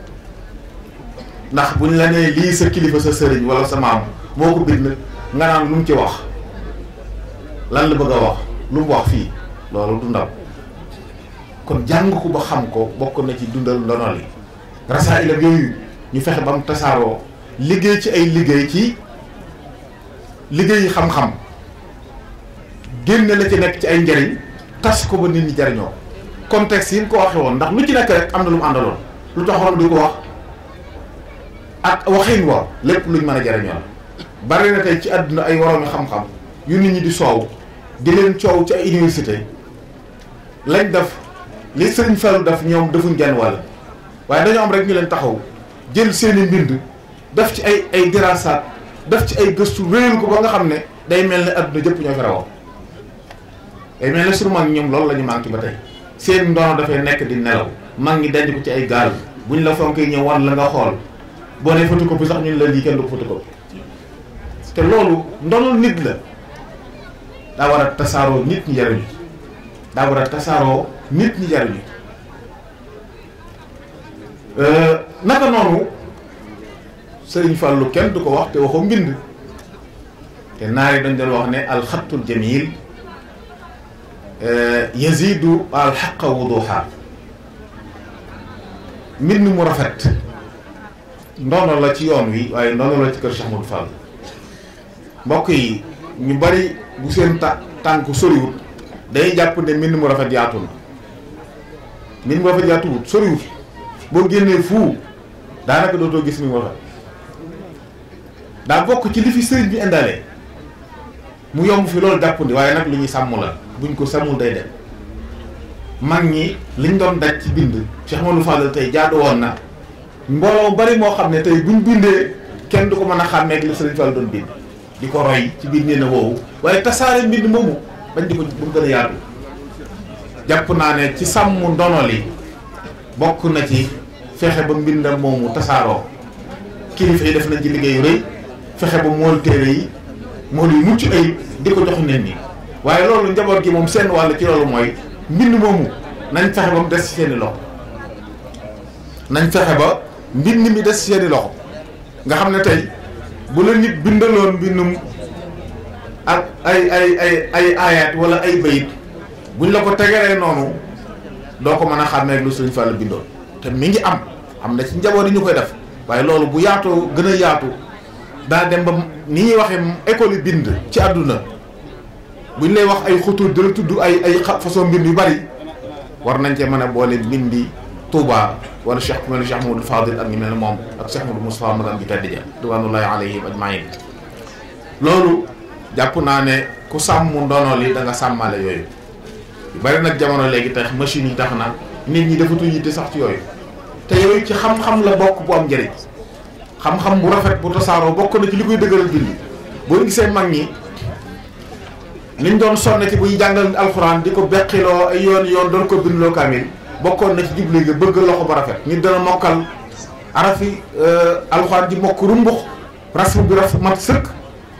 ndax buñ la nee lii sa kilifa sa sëriñ wala sa maam moo ko bind nga naan lu mu ci wax lan la bëgg a wax lu mu wax fii loolu du ndaw kon jàng ko ba xam ko bokk na ci dundal ndonol yi rasaa'ilam yooyu ñu fexe ba mu tasaaroo liggéey ci ay liggéey ci liggéey xam-xam génne la ci nekk ci ay njëriñ tas ko ba nit ñi jariñoo contexte yi nga ko waxee woon ndax lu ci nekk rek am na lu mu àndaloon lu taxoon di ko wax ak waxin wa lépp luñ mën a jariñoo la bari na tey ci àdduna ay waroomi xam-xam yu nit ñi di soow di leen coow ci ay université lañ def li Sëriñ Fallu def ñoom defuñ genn wàll waaye dañoo am rek ñu leen taxaw jël seeni mbind def ci ay dirasaat def ci ay gëstu wéyal ko ba nga xam ne day mel ne adduna jëpp ñoo fi rawoo day mel ne sunu mag ñoom loolu la ñu manqué ba tey seen ndono dafay nekk di nelaw mag ñi denc ko ci ay gaal buñ la fonkee ñëw wan la nga xool boo nee photocopie sax ñun la lii kenn du ko photocopie te loolu ndonol nit la daa war a tasaaroo nit ñi jariñu daa war a tasaaroo nit ñi jariñu naka noonu Sëriñ Fàllu kenn du ko wax te waxoo mbind te naar yi dañ doon wax ne alxattul jamil yazidu alxaqa wuduha mbind mu rafet ndono la ci yoon wi waaye ndono la ci kër Cheikh Modou Fall mbokk yi ñu bari bu seen tànk soriwut day jàpp ne mbind mu rafet yaatu na mbind mu rafet yaatuwut soriwut boo génnee fuu daanaka dootoo gis mbind mu rafet daa bokk ci li fi sëriñ bi indaale mu yomb fi loolu jàppandi waaye nag li ñuy sàmm la buñ ko sàmmul day dem mag ñi liñ doon daj ci bind Cheikh Modou Fall tey jaadu woon na mbooloo bari moo xam ne tey buñ bindee kenn du ko mën a xàmmee ak li sëriñ Fall doon bind di ko roy ci biir nee na woowu waaye tasaare mbind moomu bañ di ko bu mu gën a yaatu jàpp naa ne ci sàmm ndono li bokk na ci fexe ba mbindam moomu tasaaroo kilifa yi def nañ ci liggéeyu rëy fexe ba mool téere yi mool yu mucc ayib di ko jox nit ñi waaye loolu njaboot gi moom seen wàll ci loolu mooy mbind moomu nañ fexe ba mu des ci seeni loxo nañ fexe ba mbind mi des ci seeni loxo nga xam ne tey bu la nit bindaloon mbindum ak ay aayaat wala ay bayit buñ la ko tegalee noonu doo ko mën a xàmmee lu Sëriñ Fall bindoon te mi ngi am na ci njaboot yi ñu koy def waaye loolu bu yaatoo gën a yaatu daa dem ba ni ñuy waxee école yi bind ci àdduna buñ lay wax ay xutuut dala tudd ay façon mbind yu bari war nañ cee mën a boole mbindi Touba wala Cheikh ku mel ne Cheikh Mamadou Fadil ak ñu mel ne moom ak Cheikh Mamadou Moustapha magam ji tedd ja ridwanullahi alayhim ajmain loolu jàpp naa ne ku sàmm ndono li da nga sàmmale yooyu bari nag jamono léegi tax machine yi tax na nit ñi defatuñ yitte sax ci yooyu te yooyu ci xam-xam la bokk bu am njëriñ xam-xam bu rafet bu tasaaroo bokk na ci li koy dëgëral bind boo gisee mag ñi niñ doon sonne ci buy jàngal alxuraan di ko beqiloo ay yoon doon ko bindloo kaamil bokkoon na ci jublu gi bëgg loxo ba rafet nit dana mokkal arafi alxuraan ji mokk rumbux rasm bi rafet mat sëkk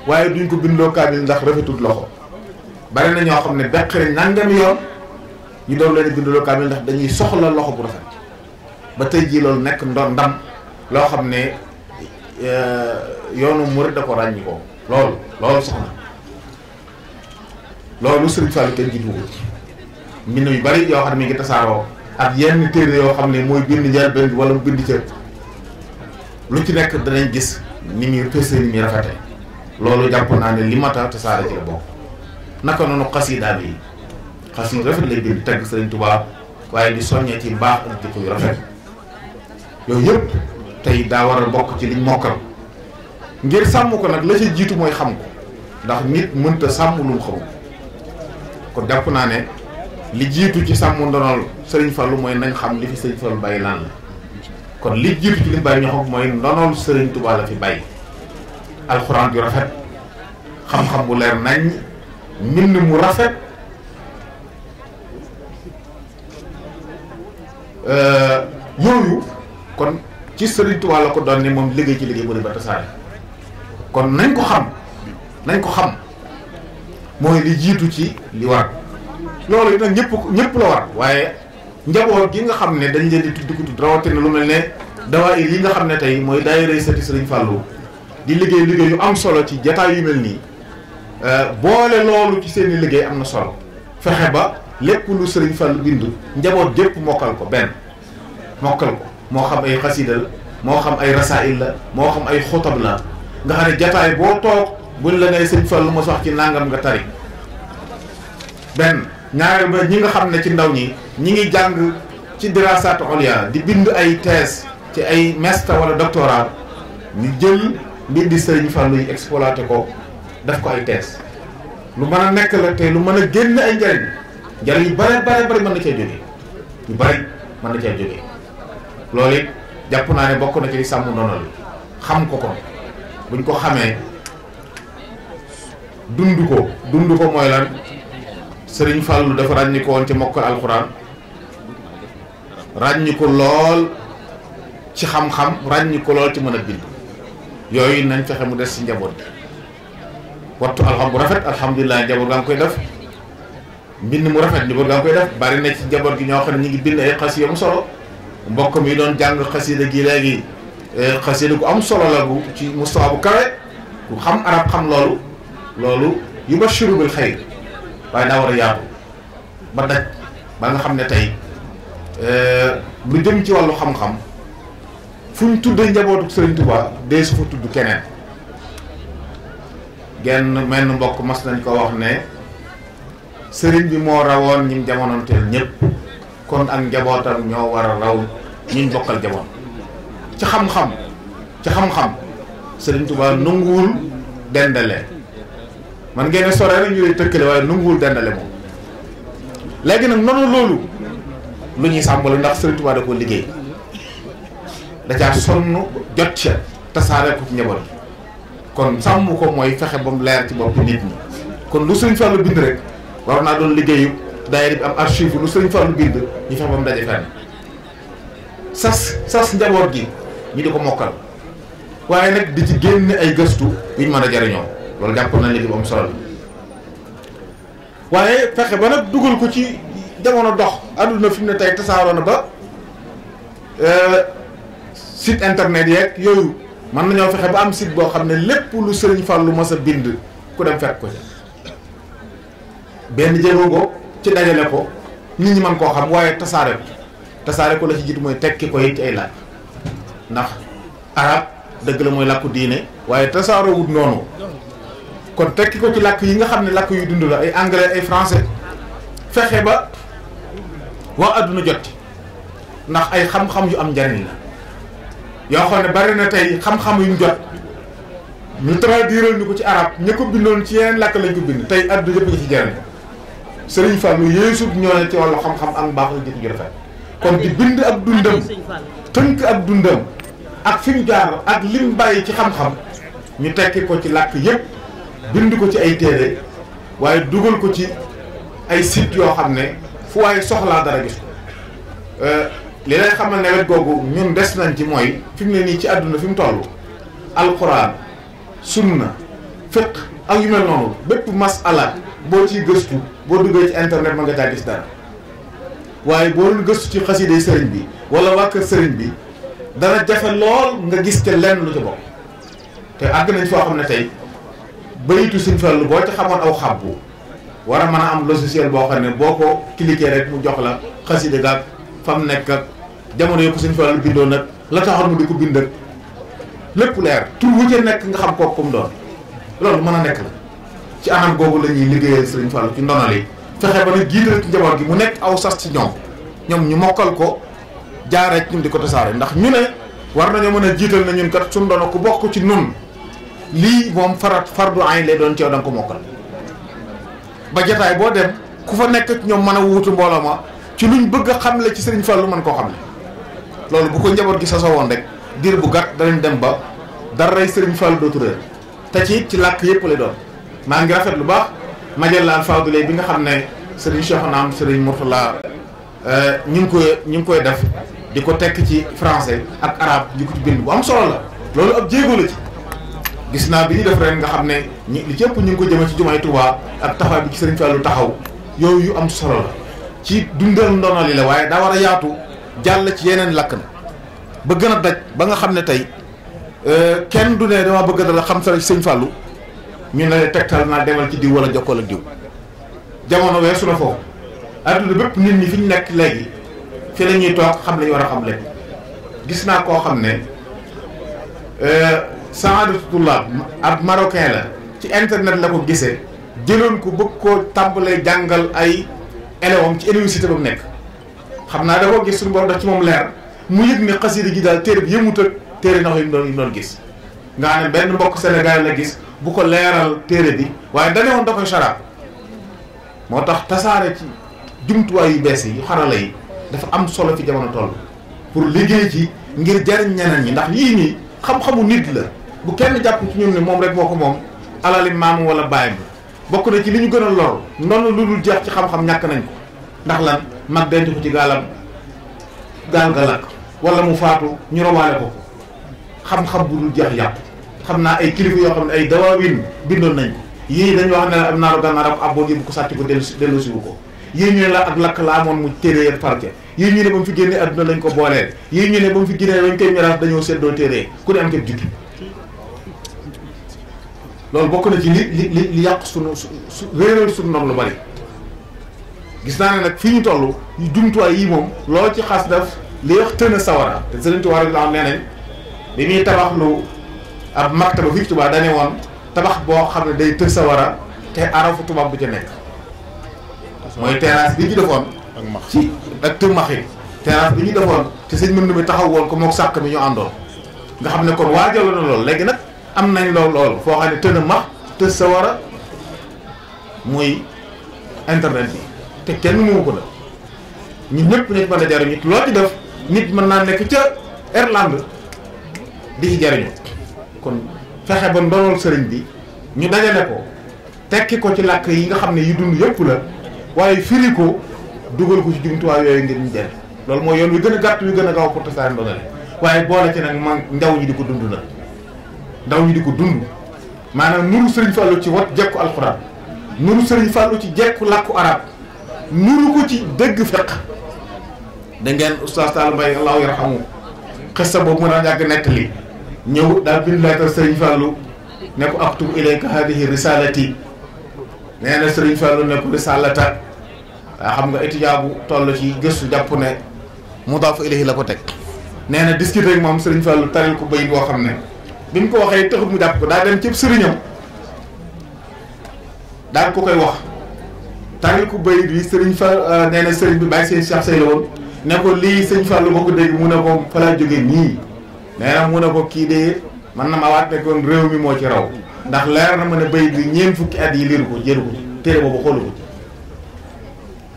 waaye duñ ko bindloo kaamil ndax rafetut loxo bari na ñoo xam ne beqi nangami yoon ñu doon leen bindloo kaamil ndax dañuy soxla loxo bu rafet ba tey jii loolu nekk ndam loo xam ne yoonu murid da ko ràññi ko loolu soxna loolu Sëriñ Fall kenn jiitu ko mbind yu bari yoo xam ne mi ngi tasaaroo ak yenn téere yoo xam ne mooy bind njëlbéen bi wala mu bind ca lu ci nekk danañ gis ni muy fësee ni muy rafete loolu jàpp naa ne li mata tasaare ci la bokk naka noonu xasiida bi xasiida rafet lay bind tagg Sëriñ Tuubaa waaye di soññee ci baax ak jikko yu rafet yooyu yëpp tey daa war a bokk ci liñ mokkal ngir sàmm ko nag la ca jiitu mooy xam ko ndax nit mënta sàmm lu mu xamul kon jàpp naa ne li jiitu ci sàmm ndonol Sëriñ Fallu mooy nañ xam li fi Sëriñ Fallu bàyyi lan la kon li jiitu ci li bàyyi ñoo xam mooy ndonol Sëriñ Tuubaa la fi bàyyi alxuraan yu rafet xam-xam bu leer nañ mbind mu rafet yooyu kon ci Sëriñ Tuubaa la ko doon ne moom liggéey ci liggéey bu ba tasaare kon nañ ko xam mooy li jiitu ci li war loolu it nag ñëpp la war waaye njaboot gi nga xam ne dañ leen di tudd ko tudd rawatina lu mel ne dawaayir yi nga xam ne tey mooy daayira sëti Sëriñ Fallu di liggéey yu am solo ci jataay yu mel nii boole loolu ci seeni liggéey am na solo fexe ba lépp lu Sëriñ Fallu bind njaboot gépp mokkal ko moo xam ay xasida la moo xam ay rasail la moo xam ay xutab la nga xam ne jataay boo toog buñ la ngay Sëriñ Fallu mos wax ci nangam nga tari benn ñaareel ba ñi nga xam ne ci ndaw ñi ngi jàng ci dirasaat ulya di bind ay thèse ci ay master wala doctorat ñu jël mbindi Sëriñ Fallu yi exploité ko def ko ay thèse lu mën a nekk la te lu mën a génn ay njariñ yu bare mën na cee jógee yu bari mën na cee jógee loolu it jàpp naa ne bokk na ci li sàmm ndono li xam ko kon buñ ko xamee dund ko mooy lan Sëriñ Fàllu dafa ràññi ko woon ci mokkal alxuraan ràññi ko lool ci xam-xam ràññi ko lool ci mën a bind yooyu nañ fexe mu des ci njaboot bi wattu alxam bu rafet alhamdulilah njaboot gaa ngi koy def mbind mu rafet njaboot gaa ngi koy def bari na ci njaboot gi ñoo xam ne ñu ngi bind ay xasida mu solo mbokk mi doon jàng xasida gi léegi xasida gu am solo la bu ci mustawa bu kawe ku xam arab xam loolu yubashiru bil xayr waaye daa war a yaatu ba daj ba nga xam ne tey lu jëm ci wàllu xam-xam fu ñu tuddee njabootu Sëriñ Tuubaa dee su fa tudd keneen genn menn mbokk mas nañ ko wax ne sëriñ bi moo rawoon ñim jamonoonteel ñëpp kon ak njabootam ñoo war a raw ñiñ bokkal jamono ci xam-xam Sëriñ Tuubaa nanguwul dendale man ngeen sore rek ñu lay tëkkale waaye nanguwul dendale moom léegi nag noonu loolu lu ñuy sàmbale ndax Sëriñ Tuubaa da ko liggéey da caa sonn jot ca tasaare ko ci njaboot gi kon sàmm ko mooy fexe ba mu leer ci bopp nit ñi kon lu Sëriñ Fallu bind rek war naa doon liggéeyu daayira bi am archive lu Sëriñ Fallu bind ñu fexe ba mu daje fenn sas njaboot gi ñu di ko mokkal waaye nag di ci génn ay gëstu yuñ mën a jariñoo loolu jàpp na liggéey bu am solo waaye fexe ba nag dugal ko ci jamono dox àdduna fi mu ne tey tasaaroo na ba site internet yeeg yooyu mën nañoo fexe ba am site boo xam ne lépp lu Sëriñ Fallu mas a bind ku dem fekk ko ci benn jéego ko ci dajale ko nit ñi mën koo xam waaye tasaare ko la ci jiitu mooy tekki ko it ci ay laaj ndax arab dëgg la mooy làkku diine waaye tasaaroo wut noonu kon tekki ko ci làkk yi nga xam ne làkk yu dund la ay anglais ay français fexe ba waa adduna jot ndax ay xam-xam yu am njariñ la yoo xam ne bari na tey xam-xam yuñ jot ñu traduire ñu ko ci arab ña ko bindoon ci yeneen làkk lañ ko bind tey adduna yëpp nga ci jariñ Sëriñ Fallu yeesut ñoo ne ci wàllu xam-xam ak mbaax la jëkk ju rafet kon di bind ak dundam tënk ak dundam ak fi mu jaar ak lim bàyyi ci xam-xam ñu tekki ko ci làkk yëpp bind ko ci ay téere waaye dugal ko ci ay site yoo xam ne fu waaye soxlaa dara gis ko li lay xamal ne wet googu ñun des nañ ci mooy fi mu ne nii ci àdduna fi mu toll alquran sunna fiqh ak yu mel noonu bépp masala boo ciy gëstu boo duggee ci internet ma nga caa gis dara waaye boo doon gëstu ci xaside sëriñ bi wala waa kër sëriñ bi dana jafe lool nga gis ca lenn lu ca bokk te àgg nañ foo xam ne tey bayitu Sëriñ Fallu boo ci xamoon aw xabbu war a mën a am logiciel boo xam ne boo ko cliquer rek mu jox la xaside gaag fa mu nekk ak jamono yëpp Sëriñ Fallu bindoon nag la taxoon mu di ko bind ak lépp leer tur wu ca nekk nga xam kooku mu doon loolu mën a nekk la ci anam googu la ñuy liggéeyal Sëriñ Fallu ci ndonal yi fexe ba nag jiital ci njaboot gi mu nekk aw sas ci ñoom ñu mokkal ko jaaree ci ñun di ko tasaare ndax ñu ne war nañoo mën a jiital na ñun kat suñu doon ku bokk ci nun lii moom fardu ayn lay doon ci yow da nga ko mokkal ba jataay boo dem ku fa nekk ci ñoom mën a wuutu mbooloo ma ci luñ bëgg a xamle ci Sëriñ Fallu mën koo xamle loolu bu ko njaboot gi sasoo woon rek diir bu gàtt danañ dem ba daray Sëriñ Fallu dootu réer te ci làkk yëpp lay doon maa ngi rafet lu baax Majalla Al Fadiliyya bi nga xam ne Sëriñ Cheikhouna Sëriñ Mourtala ñu ngi koy def di ko tekk ci français ak arabe di ko ci bind bu am solo la loolu ab jéego la ci gis naa bi ñu def ren nga xam ne li ci ëpp ñu ngi ko jëme ci jumaay Tuubaa ak taxaw bi ci Sëriñ Fallu taxaw yooyu yu am solo la ci dundal ndono li la waaye daa war a yaatu jàll ci yeneen lakk na ba gën a daj ba nga xam ne tey kenn du ne dama bëgg dara xam sa Sëriñ Fallu ñu ne tegtal naa demal ci diw wala jokkoo ak diw jamono weesu na foofu adduna bépp nit ñi fi ñu nekk léegi fi la ñuy toog xam la ñu war a xam lépp gis naa koo xam ne Saadatu Tullaab ab marocain la ci internet la ko gisee jëloon ko bëgg koo tàmbalee jàngal ay élèves ci université ba mu nekk xam naa da koo gis suñu borom daf ci moom leer mu yëg ne xasida gi daal téere bi yëmut ak téere nax yi mu doon gis nga xam ne benn mbokk Sénégal la gis bu ko leeral téere bi waaye dane woon da koy sharab moo tax tasaare ci jumtuwaay yu bees yi yu xarala yi dafa am solo fi jamono toll pour liggéey ci ngir jariñ ñeneen ñi. ndax yii nii xam-xamu nit la bu kenn jàpp ci ñun ne moom rek moo ko moom alali maamu wala baay bi. bokk na ci li ñu gën a lor noonu lu dul jeex ci xam-xam ñàkk nañ ko ndax lan mag denc ko ci gaalam gaal ga lakk wala mu faatu ñu robaale ko xam-xam bu dul jeex yàpp. xam naa ay kilifa yoo xam ne ay dawaawin bindoon nañ ko yii dañu wax ne am naaru gànnaar ak abboon yëpp ko sàcc ko delloosiwu ko yii ñu ne la ak lakk la amoon mu téere yeen parke yii ñu ne ba mu fi génnee adduna lañ ko booleel yii ñu ne ba mu fi génnee bañ koy miraas dañoo seddoo téere ku ne am képp jukki loolu bokk na ci li yàq sunu réeral sunu noonu lu bari. gis naa ne nag fii ñu toll jumtuwaay yii moom loolu ci xas def li wax tën a sawara te Sëriñ Tuubaa la am nee nañ bi muy tabax lu ab maktaba fii Tuubaa dane woon tabax boo xam ne day tën sawara te arafu tubaab bu ci nekk mooy terrasse bi ñu defoon ci ak tëmax yi terrasse bi ñu defoon te sëñ mën mi taxaw woon ko mook sàkk mi ñu àndoon nga xam ne kon waajal na loolu léegi nag am nañ loolu foo xam ne tën a max tën sawara muy internet bi te kenn moomu ko la ñun ñëpp nit mën a jariñu loo ci def nit mën naa nekk ca Irlande di ci jariñu kon fexe ba ndonol sëriñ bi ñu dajale ko tekki ko ci làkk yi nga xam ne yu dund yëpp la waaye firi ko dugal ko ci jumtuwaay yooyu ngir ñu jël loolu mooy yoon wi gën a gàtt wi gën a gaaw pour tasaare ndonale waaye boole ci nag man ndaw ñi di ko dund nag ndaw ñi di ko dund maanaam nuru sëriñ Fallou ci wat jekku alxuraan nuru sëriñ Fallou ci jekku làkku arab nuru ko ci dëgg fiq da ngeen oustaz Tall Mbaye allahu yarhamu xissa boobu mën a yàgg nettali ñëw daal bind leetar sëriñ Fallou ne ko aktub ilayka hadihi risalati nee na sëriñ Fallou ne ko risalata waa xam nga étudiant bu toll ci gëstu jàpp ne mudaaf ilayhi la ko teg nee na discuter ak moom sëriñ Fallou taril ko bayit boo xam ne bi mu ko waxee taxut mu jàpp ko daa dem cëb sëriñam daal ko koy wax taril ko bayit bi sëriñ Fall nee na sëriñ bi bàyyi seen Cheikh Sey la woon ne ko lii sëriñ Fallou boo ko dégg mu ne ko fa laa jógee nii nee na mu ne ko kii de man na ma waat ne kon réew mi moo ci raw ndax leer na ma ne bayit bi ñeent fukki at yi liiru ko jëru ko téere boobu xoolu ko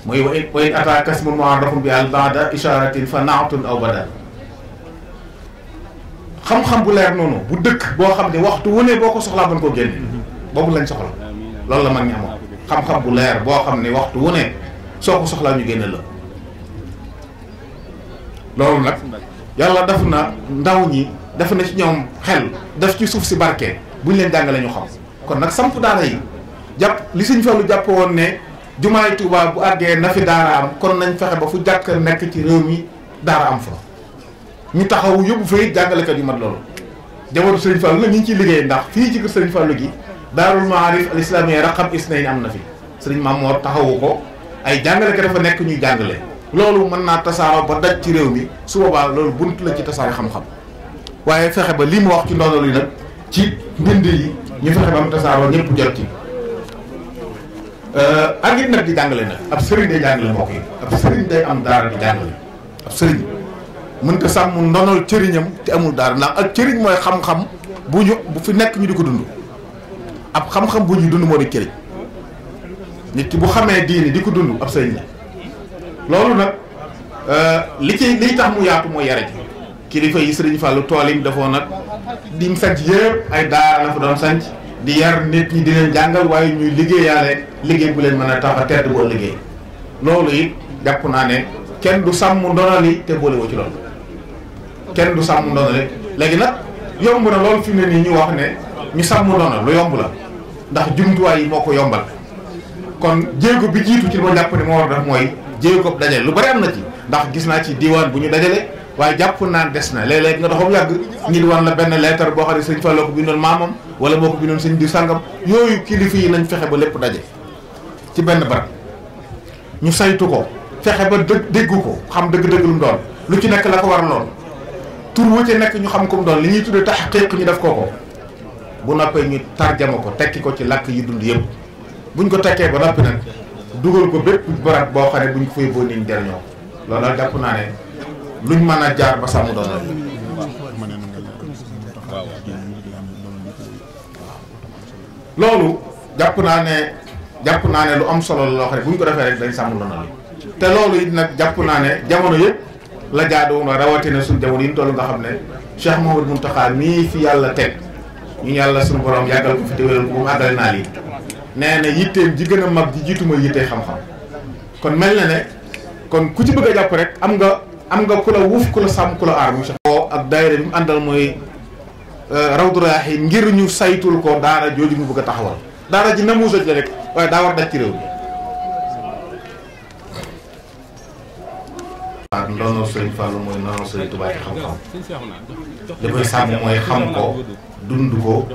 mooy wa in ata kasmun mu'arrafun bi al ba'da isharatin fa naatun aw badal xam-xam bu leer noonu bu dëkk boo xam ne waxtu wu ne boo ko soxlaa mën koo génne boobu lañ soxla loolu la mag ñi amoon xam-xam bu leer boo xam ne waxtu wu ne soo ko soxlaa ñu génne la loolu nag yàlla def na ndaw ñi def na ci ñoom xel def ci suuf si barke buñ leen jàngale ñu xam kon nag samp daara yi jàpp li Sëñ Fallu jàpp woon ne jumaay Tuubaa bu àggee na fi daara am kon nañ fexe ba fu jàkk nekk ci réew mi daara am fa ñu taxaw yóbbu fa it jàngalekat yu mat loolu jamono Sëriñ Fallu nag ñu ngi ciy liggéey ndax fii ci kër Sëriñ Fallu gi daarul maarif al islamiyya raqam isnayn am na fi Sëriñ Mamoor taxawu ko ay jàngalekat dafa nekk ñuy jàngale loolu mën naa tasaaroo ba daj ci réew mi su boobaa loolu bunt la ci tasaare xam-xam waaye fexe ba li mu wax ci ndonol yi nag ci mbind yi ñu fexe ba mu tasaaroo ñëpp jot ci ak it nag di jàngale nag ab sëriñ day jàngale mbokk yi ab sëriñ day am daara di jàngale ab sëriñ mënta sàmm ndonol cëriñam te amul daara ndax ak cëriñ mooy xam-xam bu fi nekk ñu di ko dund ab xam-xam bu ñu dund moo di cëriñ nit ki bu xamee diini di ko dund ab sëriñ la loolu nag liy tax mu yaatu mooy yare ji kilifa yi Sëriñ Fallu tool yi mu defoon nag di mu sanc yëpp ay daara la fa doon sanc di yar nit ñi di leen jàngal waaye ñuy liggéeyaale liggéey bu leen mën a tax a tedd boo liggéey loolu it jàpp naa ne kenn du sàmm ndonali te boole woo ci loolu kenn du sàmm ndonali léegi nag yomb na loolu fi mu ne nii ñu wax ne ñu sàmm ndonal lu yomb la ndax jumtuwaay yi moo ko yombal kon jéego bi jiitu ci li ma jàpp ne moo war a def mooy jéego dajale lu bari am na ci ndax gis naa ci diwaan bu ñu dajale waaye jàpp naa des na léeg-léeg nga doxam yàgg ñi di wan la benn lettre boo xam ne sëñ Fallu ko bindoon maamam wala moo ko bindoon sëñ di sàngam yooyu kilifa yi nañ fexe ba lépp daje ci benn barab ñu saytu ko fexe ba déggu ko xam dëgg-dëgg lu mu doon lu ci nekk la ko war a loon tur wu ci nekk ñu xam ko mu doon li ñuy tuddee tahqiq ñu def ko bu noppee ñu tarjama ko tekki ko ci làkk yi dund yëpp buñ ko tekkee ba noppi nag dugal ko bépp barab boo xam ne buñ ko fay boo niñ jariñoo loolu daal jàpp naa ne luñ mën a jaar ba sàmm doon la loolu jàpp naa ne lu am solo la loo xam ne buñ ko defee rek dañ sàmm doon la te loolu it nag jàpp naa ne jamono yëpp la jaadu woon rawatina suñu jamono yi ñu toll nga xam ne Cheikh Mouhamadou Mountakha mii fi yàlla teg ñu yàlla suñu borom yàggal ko fi te wéral ko ba mu àggale naa lii nee na yitteem ji gën a mag ji jiituma yittee xam-xam kon mel na ne kon ku ci bëgg a jàpp rek am nga ku la wuuf ku la sàmm ku la aar mu Cheikh o ak daayira bi mu àndal mooy Rawdu Rayaahiin ngir ñu saytul ko daara jooju mu bëgg a taxawal daara ji namuusaj la rek waaye daa war daj ci réew mi waaw ndono Sëriñ Fallu mooy ndono Sëriñ Tuubaa ci xam-xam li koy sàmm mooy xam ko dund ko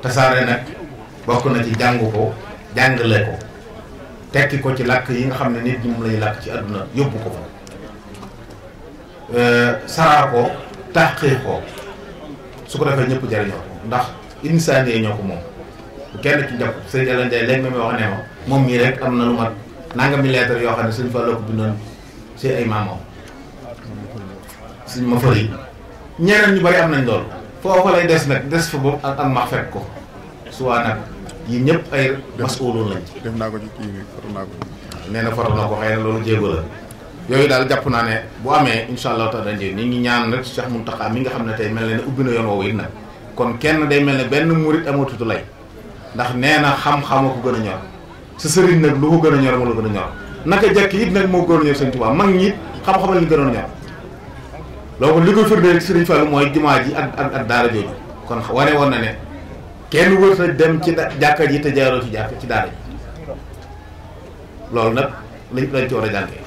tasaare nag bokk na ci jàng ko jàngale ko tekki ko ci làkk yi nga xam ne nit ñi moom lañuy làkk ci àdduna yóbbu ko fa saraa ko tàqee ko su ko defee ñëpp jariñoo ko ndax insaan yi ñoo ko moom bu kenn ci jàpp sëriñ Alane Ndiaye léegi ma wax ne ma moom mii rek am na lu mat nangami lettre yoo xam ne Sëriñ Fallu ko bindoon ci ay maamam suñ ma fëri ñeneen ñu bari am nañ loolu foofa lay des nag des fa boobu ak max fekk ko suwaa nag yi ñëpp ay masuuloon lañ ci def naa ko ci kii bi foto naa ko nee na foto na ko xëy na loolu jéego la yooyu daal jàpp naa ne bu amee insha allahu taala ni ngi ñaan rek Cheikh Mountakha mi nga xam ne tey mel ne ubbi na yoon woowu it nag kon kenn day mel ne benn murit amatutu lay ndax nee na xam-xama ko gën a ñor sa sëriñ nag lu ko gën a ñor moo la gën a ñor naka jekk it nag moo gën a ñor Sëriñ Tuubaa mag ñi it xam-xamal li gënoon a ñor loolu li koy firndeel Sëriñ Fallu mooy jumaa ji ak daara jooju kon wane woon na ne kenn wër a dem ci jàkka ji te jaaroo ci daara ji loolu nag lañ ci war a jàngee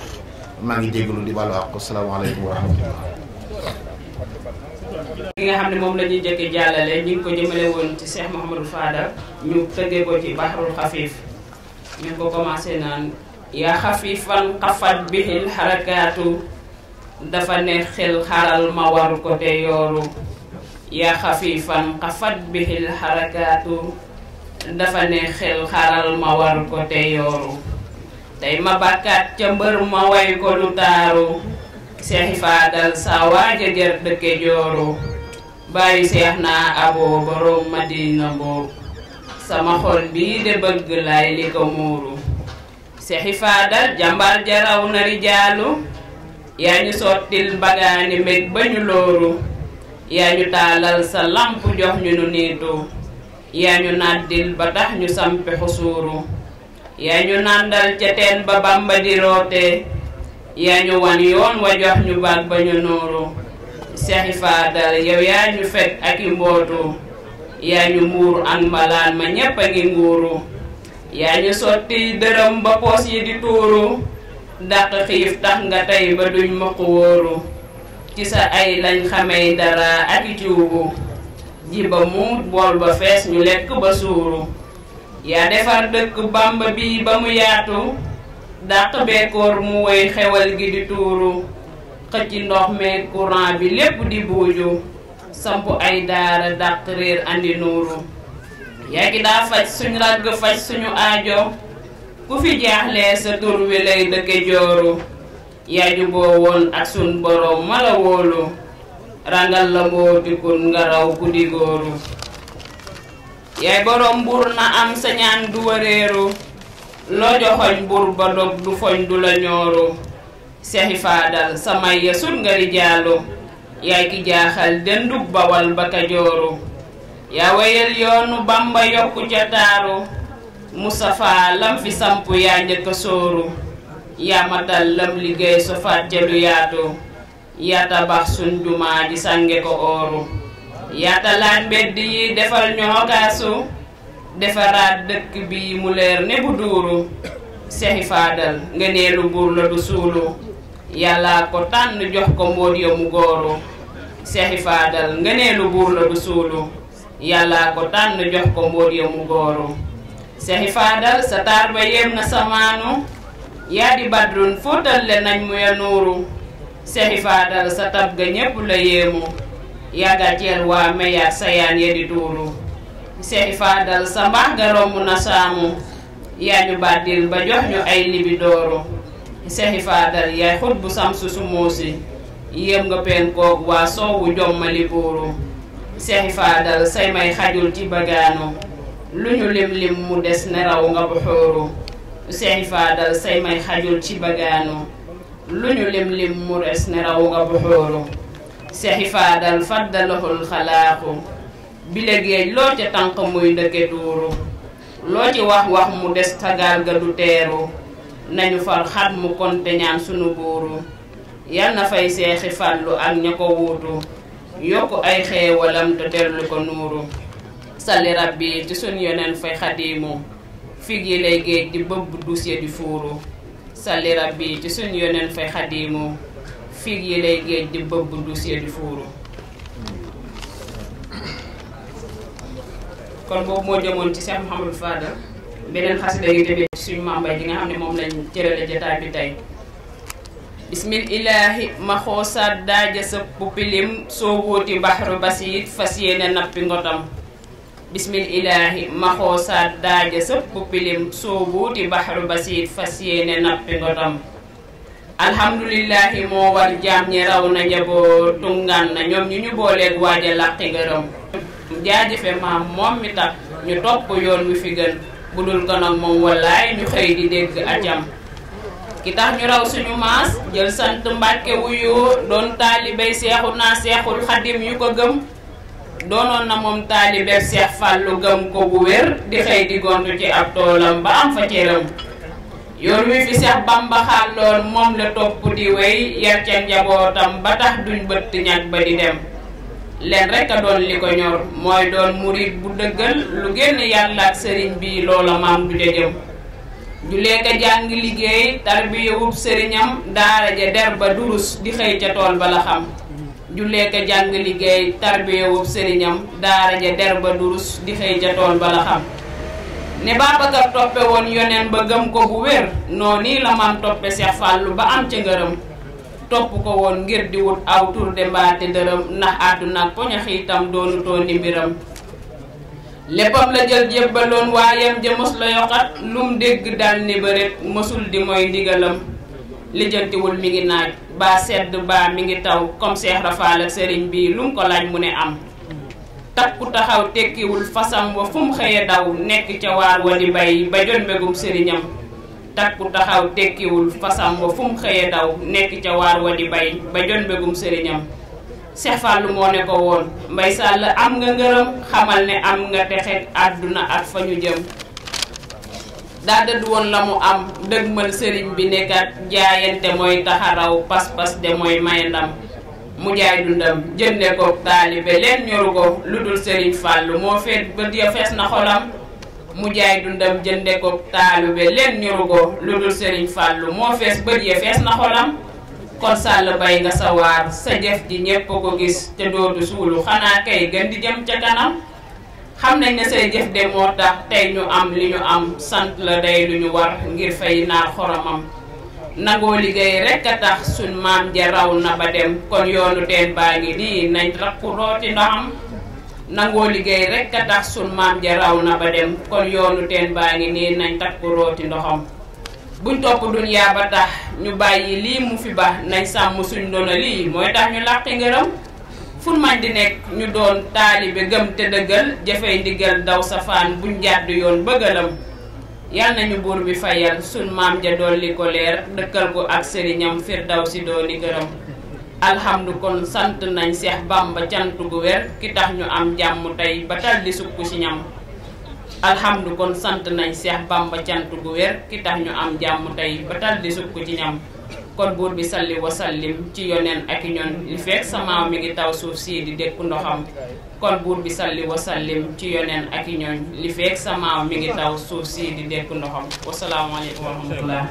maa ngi jégalu di baalu àq asalaamaaleykum wa rahmatullah. ki nga xam ne moom la ñuy jëkk jàllale ñu ngi ko jëmale woon ci Cheikh Mouhamadou Fadal ñu tëggee ko ci Bahrul Xafiif ñu ngi ko commencé naan yaa xafifan xafat bihil xarakaatu dafa ne xel xaral ma war ko te yooru yaa xafifan xafat bihil xarakaatu dafa ne xel xaral ma war ko te yooru tey ma bàkkaat ca mbër ma way ko du taaru Seexi Faadal sa waaja jër dëkke jooru bàyyi seex naa aboo borom Madina mboob sama xol bii de bëgg lay li ko muuru Seexi Faadal jàmbar jaraw na rijaalu yaa ñu sottil bagaani mbég ba ñu looru yaa ñu taalal sa lamp jox ñu nu niitu yaa ñu nàddil ba tax ñu sampi xusuuru yaa ñu nàndal ca teen ba Bamba di roote yaa ñu wan yoon wa jox ñu baag ba ñu nuuru Seexi Faadal yow yaa ñu fekk ak i mbootu yaa ñu muur ak mbalaan ma ñépp a ngi nguuru yaa ñu sotti dërëm ba poos yi di tuuru dàq xiif tax nga tey ba duñ mokk wóoru ci sa ay lañ xamey dara ak i cuubu ji ba muut bool ba fees ñu lekk ba suuru yaa defar dëkk Bamba bi ba mu yaatu dàq beekoor mu woy xewal gi di tuuru xëcc ndox meeg courant bi lépp di buuju samp ay daara dàq réer andi nuuru yaa ngi daa faj suñ ragg faj suñu aajo ku fi jaaxlee sa tur wi lay dëkke jooru yaa juboo woon ak sun borom mala wóolu rangal la mbootikun nga raw ku di góoru yaay borom buur na am sa ñaan du wareeru loo joxoñ buur ba dog du foñ du la ñooru Seexi Faadal samay ya sut nga rijaalu yaay ki jaaxal dendub Bawal ba Kajooru yaa wéyal yoonu Bamba yokku ca taaru Mustafa lam fi samp yaa njëkk a sóoru yaa matal lam liggéey sofaat ca du yaatu yaa tabax suñ jumaa ji sànge ko ooru yaa talaat mbedd yi defal ñookaasu defaraat dëkk bi mu leer ne bu duuru Seexi Faadal nga neelu buur la du suulu yàlla ko tànn jox ko mbóot ya mu góoru Seexi Faadal nga neelu buur la du suulu yàlla ko tànn jox ko mbóot ya mu góoru Seexi Faadal sa taar ba yem na samaanu yaa di badrun fóotal le nañ mu ya nuuru Seexi Faadal sa tab ga ñépp la yéemu yàgga ceel waa meyaat sa yaan ya di tuuru Seexi Faadal sa mbaax ga romb na saamu yaa ñu bàddil ba jox ñu ay libi dooru Seexi Faadal yaay xut bu samsu su muusi yéem nga peen koog waa soowu jommali buuru Seexi Faadal say may xajul ci bagaanu lu ñu lim-lim mu des ne raw nga bu xóoru Seexi Faadal say may xajul ci bagaanu lu ñu lim mu res ne raw nga buxóoru Seexi Faadal faddalahul xalaaxu bile géej loo ca tànk muy ndëkke tuuru loo ci wax mu des tagal ga du teeru nañu far xat mu konte ñaan sunu buuru yal na fay Seexi Fallu ak ña ko wuutu yokku ay xeewalam te dellu ko nuuru salli rabbi ci sun yoneen fay xadiimu fig yi lay géej di bëbb dus ya di fuuru salli rabbi ci sun yoneen fay xadiimu fig yi lay géej di bëbb dus ya di fuuru kon boobu moo jëmoon ci Cheikh Mouhamadou Fadal beneen xasida gi tamit ci suñu mambay ji nga xam ne moom lañ cërale jotaay bi tey bismillahi ma xoosaat daaja sëpp pilim soo wóoti baxru basiit fas yéene nappi ngotam bismillahi ma xoosaat daaja sëpp pilim soo wóoti baxru basiit fas yéene nappi ngotam alhamdulillahi moo war jaam ñi raw na njaboo tungaan na ñoom ñu ñu booleeg waaja làqi ngërëm jaajëfe maam moom mi tax ñu topp yoon wi fi gën bu dul ko nag moom wallaay ñu xëy di dégg acam ki tax ñu raw suñu maas jël sant Mbàkke wuyu doon taalibey Seexul Xadim yu ko gëm doonoon na moom taalibeb Seex Fallu gëm ko bu wér di xëy di gontu ci ab toolam ba am fa cëram yoon wi fi Seex Bamba xàlloon moom la topp di wéy yar ca njabootam ba tax duñ bëtt ñag ba di dem leen rek a doon li ko ñor mooy doon murit bu dëggal lu génn yàlla ak sëriñ bi loola maam du jëm julee ka jàng liggéey tarbiya wub sëriñam daara ja der ba durus di xëy ca tool ba la xam julee ka jàng liggéey tarbiya wub sëriñam daara ja der ba durus di xëy ca tool ba la xam ne Babacar toppe woon yoneen ba gëm ko bu wér noonu la maam toppe Seex Fallu ba am ca ngërëm topp ko woon ngir di wut aw tur de mbaate dërëm ndax àdduna ak poñax itam doonu tooni mbiram léppam la jël jébbaloon waayam ja mos la yokkat lum dégg dal ni bëret mësul di mooy ndigalam lijjantiwul mi ngi naaj baa sedd baa mi ngi taw comme Seex Rafaal ak sëriñ bi lum ko laaj mu ne am takku taxaw tekkiwul fasam wa fu mu xëye daw nekk ca waar wa di bay ba jot mbégum sëriñam takku taxaw tekkiwul fasam wa fu mu xëye daw nekk ca waar wa di bay ba jot mbégum sëriñam Seex Fallu moo ne ko woon Mbay Sàll am nga ngërëm xamal ne am nga texet àdduna ak fa ñu jëm daa dëdd woon la mu am dëgmal sëriñ bi nekkat jaayante mooy taxaraw pas-pas de mooy may ndam mu jaay dundam jënde ko taalibe leen ñoru ko lu dul sëriñ Fallu moo feet bët ya fees na xolam mu jaay dundam jënde ko taalibe leen ñoru ko lu dul sëriñ Fallu moo fees bët ya fees na xolam kon Sàll bay nga sa waar sa jëf ji ñépp ko gis te dootu suulu xanaa kay gën di jëm ca kanam xam nañ ne say jëf de moo tax tey ñu am li ñu am sant la day lu ñu war ngir fay naar xoromam nangoo liggéey rekk a tax suñ maam ja raw na ba dem kon yoonu teen baa ngi nii nañ rakku rooti ndoxam nangoo liggéey rekk a tax suñ maam ja raw na ba dem kon yoonu teen baa ngi nii nañ takku rooti ndoxam buñ topp dunyaa ba tax ñu bàyyi lii mu fi ba nañ sàmm suñ doona lii mooy tax ñu làqi ngërëm fun man di nekk ñu doon taalibe gëm te dëggal jëfey ndigal daw safaan buñ jàdd yoon bëggalam yal nañu buur bi fayal suñ maam ja dolli ko leer dëkkal ko ak sëriñam Firdawsi dooni gërëm alhamdu kon sant nañ Seex Bamba cant gu wér ki tax ñu am jàmm tey ba tal di sukk ci ñam alhamdu kon sant nañ Seex Bamba cant gu wér ki tax ñu am jàmm tey ba tal di sukk ci ñam kon buur bi salli wa sallim ci yoneen ak ñoon li fekk sama mi ngi taw suuf sii di dékku ndoxam kon buur bi salli wa sallim ci yoneen ak ñoon li fekk sama mi ngi taw suuf sii di dékku ndoxam wasalaamaaleykum wa rahmatullah